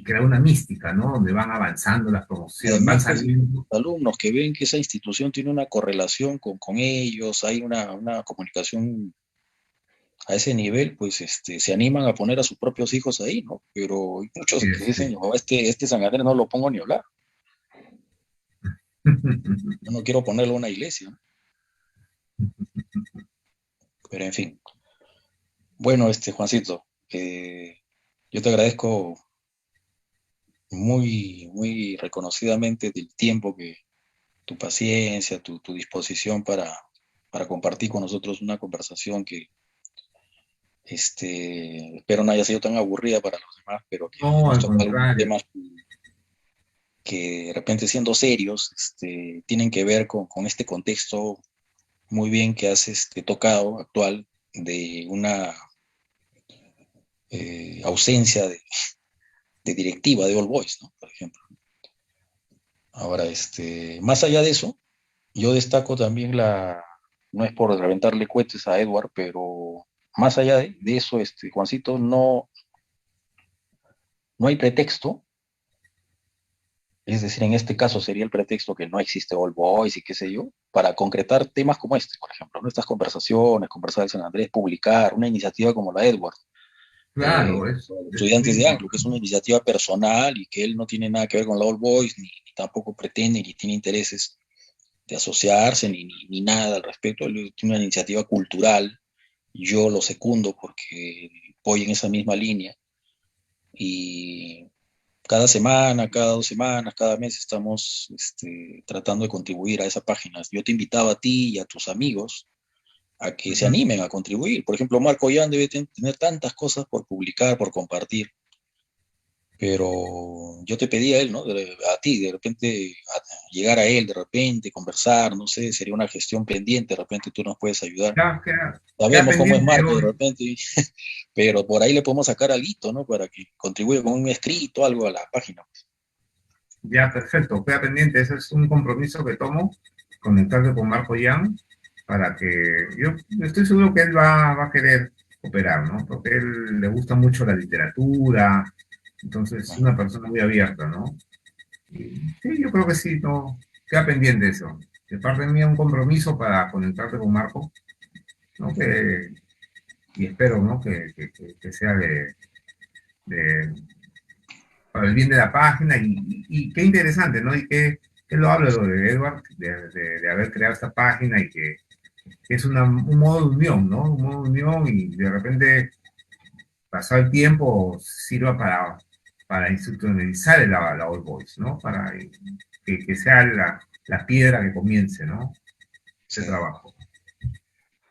S2: crear una mística, ¿no? Donde van avanzando las promociones, van
S1: Además, pues,
S2: saliendo.
S1: alumnos que ven que esa institución tiene una correlación con ellos, hay una comunicación a ese nivel, pues se animan a poner a sus propios hijos ahí, ¿no? Pero hay muchos
S2: Sí,
S1: que dicen,
S2: sí.
S1: no, este San Andrés no lo pongo ni a hablar, yo no quiero ponerlo en una iglesia, ¿no? Pero en fin. Bueno, Juancito, yo te agradezco muy reconocidamente del tiempo tu paciencia, tu disposición para compartir con nosotros una conversación Espero no haya sido tan aburrida para los demás, pero que
S2: No,
S1: hemos
S2: al
S1: tocado algunos
S2: contrario.
S1: temas que de repente siendo serios, tienen que ver con este contexto muy bien que has tocado actual de una ausencia de directiva de All Boys, ¿no? Por ejemplo. Ahora, más allá de eso, yo destaco también no es por reventarle cohetes a Edward, pero más allá de eso, Juancito, no hay pretexto, es decir, en este caso sería el pretexto que no existe All Boys y qué sé yo, para concretar temas como este, por ejemplo, ¿no? Estas conversaciones, conversar en San Andrés, publicar una iniciativa como la Edward,
S2: Claro, es
S1: estudiantes
S2: muy
S1: de Anglo, que es
S2: importante.
S1: una iniciativa personal y que él no tiene nada que ver con la All Boys, ni tampoco pretende, ni tiene intereses de asociarse, ni nada al respecto. Él tiene una iniciativa cultural, yo lo secundo porque voy en esa misma línea y cada semana, cada 2 semanas, cada mes estamos tratando de contribuir a esa página. Yo te invitaba a ti y a tus amigos a que se
S2: Ujú.
S1: animen a contribuir. Por ejemplo, Marco Yan debe tener tantas cosas por publicar, por compartir, pero yo te pedí a él, ¿no? A ti, de repente, llegar a él, de repente, conversar, no sé, sería una gestión pendiente, de repente tú nos puedes ayudar.
S2: Queda
S1: Sabemos cómo es
S2: pendiente
S1: Marco, de
S2: hoy.
S1: repente, pero por ahí le podemos sacar algo, ¿no? Para que contribuya con un escrito, algo a la página.
S2: Ya, perfecto, queda pendiente. Ese es un compromiso que tomo, conectarte con Marco Yan, para que yo estoy seguro que él va a querer cooperar, ¿no? Porque a él le gusta mucho la literatura, entonces es una persona muy abierta, ¿no? Y sí, yo creo que sí, no, queda pendiente eso. De parte mía, un compromiso para conectarte con Marco, ¿no? Y espero, ¿no? Que sea de, para el bien de la página y qué interesante, ¿no? Y qué lo hablo lo de Edward, de haber creado esta página y que es un modo de unión, ¿no? Un modo de unión y de repente, pasado el tiempo, sirva para institucionalizar la All Boys, ¿no? Para que sea la piedra que comience, ¿no? Ese
S1: Sí.
S2: trabajo.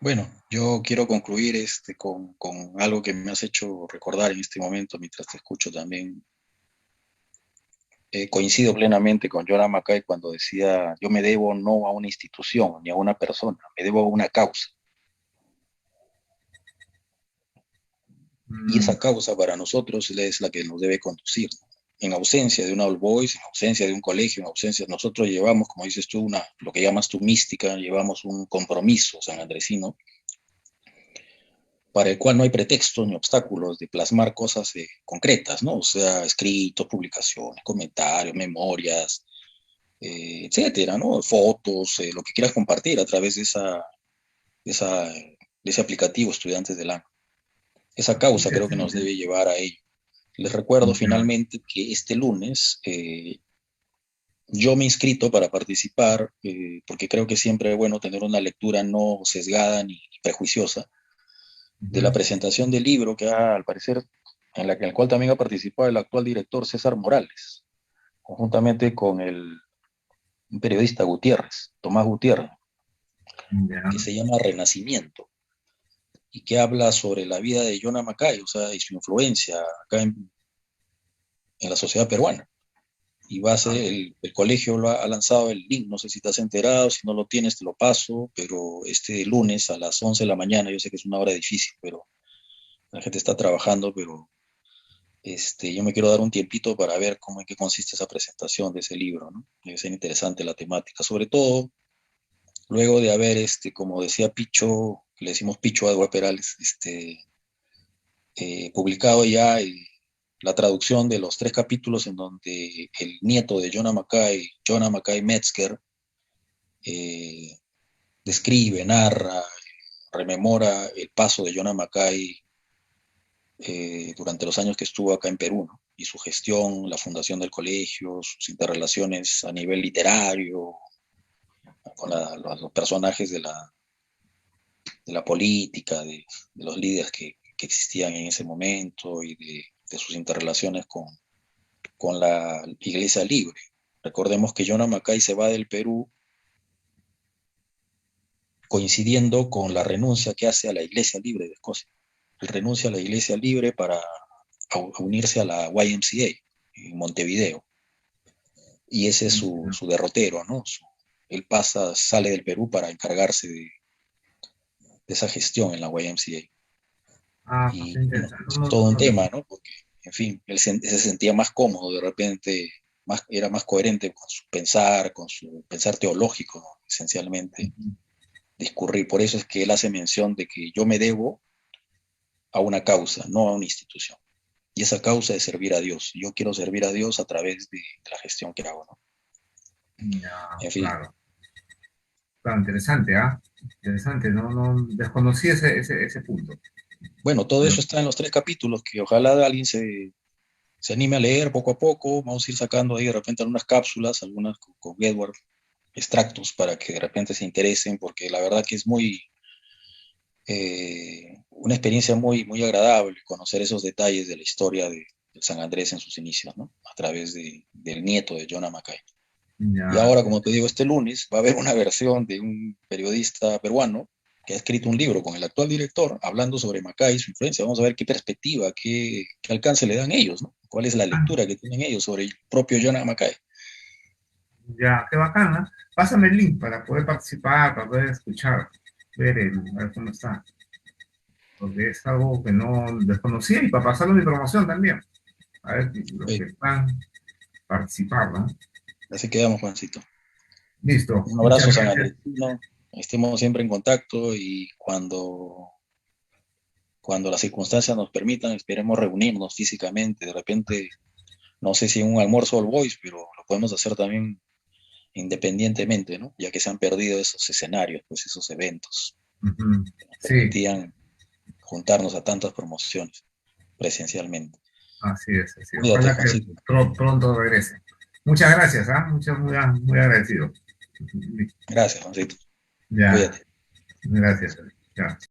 S1: Bueno, yo quiero concluir con algo que me has hecho recordar en este momento mientras te escucho también. Coincido plenamente con Joran Mackay cuando decía, yo me debo no a una institución ni a una persona, me debo a una causa. Y
S2: Mm,
S1: esa causa para nosotros es la que nos debe conducir, ¿no? En ausencia de una All Boys, en ausencia de un colegio, en ausencia, nosotros llevamos, como dices tú, lo que llamas tu mística, llevamos un compromiso sanandresino para el cual no hay pretextos ni obstáculos de plasmar cosas concretas, ¿no? O sea, escritos, publicaciones, comentarios, memorias, etcétera, ¿no? Fotos, lo que quieras compartir a través de ese aplicativo Estudiantes del Año. Esa causa creo que nos
S2: interesante.
S1: debe llevar a ello. Les recuerdo
S2: Ya,
S1: finalmente que este lunes yo me he inscrito para participar, porque creo que siempre es bueno tener una lectura no sesgada ni prejuiciosa de la
S2: ujú.
S1: presentación del libro que al parecer, en el cual también ha participado el actual director César Morales, conjuntamente con un periodista Gutiérrez, Tomás Gutiérrez,
S2: Ya,
S1: que se llama Renacimiento y que habla sobre la vida de Jonah Macay, o sea, y su influencia acá en la sociedad peruana. Y va a ser,
S2: ah,
S1: el colegio ha lanzado el link, no sé si te has enterado, si no lo tienes te lo paso, pero este lunes a las 11 de la mañana, yo sé que es una hora difícil, pero la gente está trabajando, pero yo me quiero dar un tiempito para ver cómo en qué consiste esa presentación de ese libro, ¿no? Debe ser interesante la temática, sobre todo luego de haber, como decía Picho, le decimos Picho a Edward Perales, publicado ya la traducción de los 3 capítulos en donde el nieto de Jonah Mackay Metzger, eh, describe, narra, rememora el paso de Jonah Mackay durante los años que estuvo acá en Perú, ¿no? Y su gestión, la fundación del colegio, sus interrelaciones a nivel literario, con los personajes de la política, de los líderes que existían en ese momento y de sus interrelaciones con la Iglesia Libre. Recordemos que Jonah Mackay se va del Perú coincidiendo con la renuncia que hace a la Iglesia Libre de Escocia. él renuncia a la Iglesia Libre para unirse a la YMCA en Montevideo. Y ese es su derrotero, ¿no? Él sale del Perú para encargarse de esa gestión en la YMCA.
S2: Ah, qué
S1: Y bueno,
S2: interesante.
S1: es todo un tema, ¿no? Porque, en fin, él se sentía más cómodo de repente, era más coherente con su pensar teológico, ¿no? Esencialmente, discurrir. Por eso es que él hace mención de que yo me debo a una causa, no a una institución. Y esa causa es servir a Dios. Yo quiero servir a Dios a través de la gestión que hago, ¿no?
S2: Ya,
S1: En fin.
S2: claro. Claro, interesante, ¿ah? Interesante, no desconocí ese punto.
S1: Bueno, todo
S2: Pero,
S1: eso está en los 3 capítulos que ojalá alguien se anime a leer poco a poco. Vamos a ir sacando ahí de repente algunas cápsulas, algunas con Edward, extractos para que de repente se interesen, porque la verdad que es una experiencia muy agradable conocer esos detalles de la historia de San Andrés en sus inicios, ¿no? A través del nieto de Jonah Mackay. Y
S2: ya,
S1: ahora, como te digo, este lunes va a haber una versión de un periodista peruano que ha escrito un libro con el actual director hablando sobre Mackay y su influencia. Vamos a ver qué perspectiva, qué alcance le dan ellos, ¿no? ¿Cuál es la lectura que tienen ellos sobre el propio Jonah Mackay?
S2: ya, qué bacana. Pásame el link para poder participar, para poder escuchar, a ver cómo está. Porque es algo que no desconocía y para pasarlo mi promoción también. A ver, los que puedan participar, ¿no?
S1: Así quedamos, Juancito.
S2: Listo,
S1: Un
S2: muchas
S1: abrazo, San
S2: gracias.
S1: Andresino. Estemos siempre en contacto y cuando las circunstancias nos permitan, esperemos reunirnos físicamente. De repente, no sé si en un almuerzo all boys, pero lo podemos hacer también independientemente, ¿no? Ya que se han perdido esos escenarios, pues esos eventos
S2: Ujú.
S1: que nos
S2: Sí,
S1: permitían juntarnos a tantas promociones presencialmente.
S2: así es, así es.
S1: Cuídate,
S2: Ojalá que
S1: Juancito.
S2: pronto regrese. Muchas gracias, ¿ah? Muy agradecido.
S1: Gracias, Juancito.
S2: Ya,
S1: Cuídate.
S2: gracias. Ya.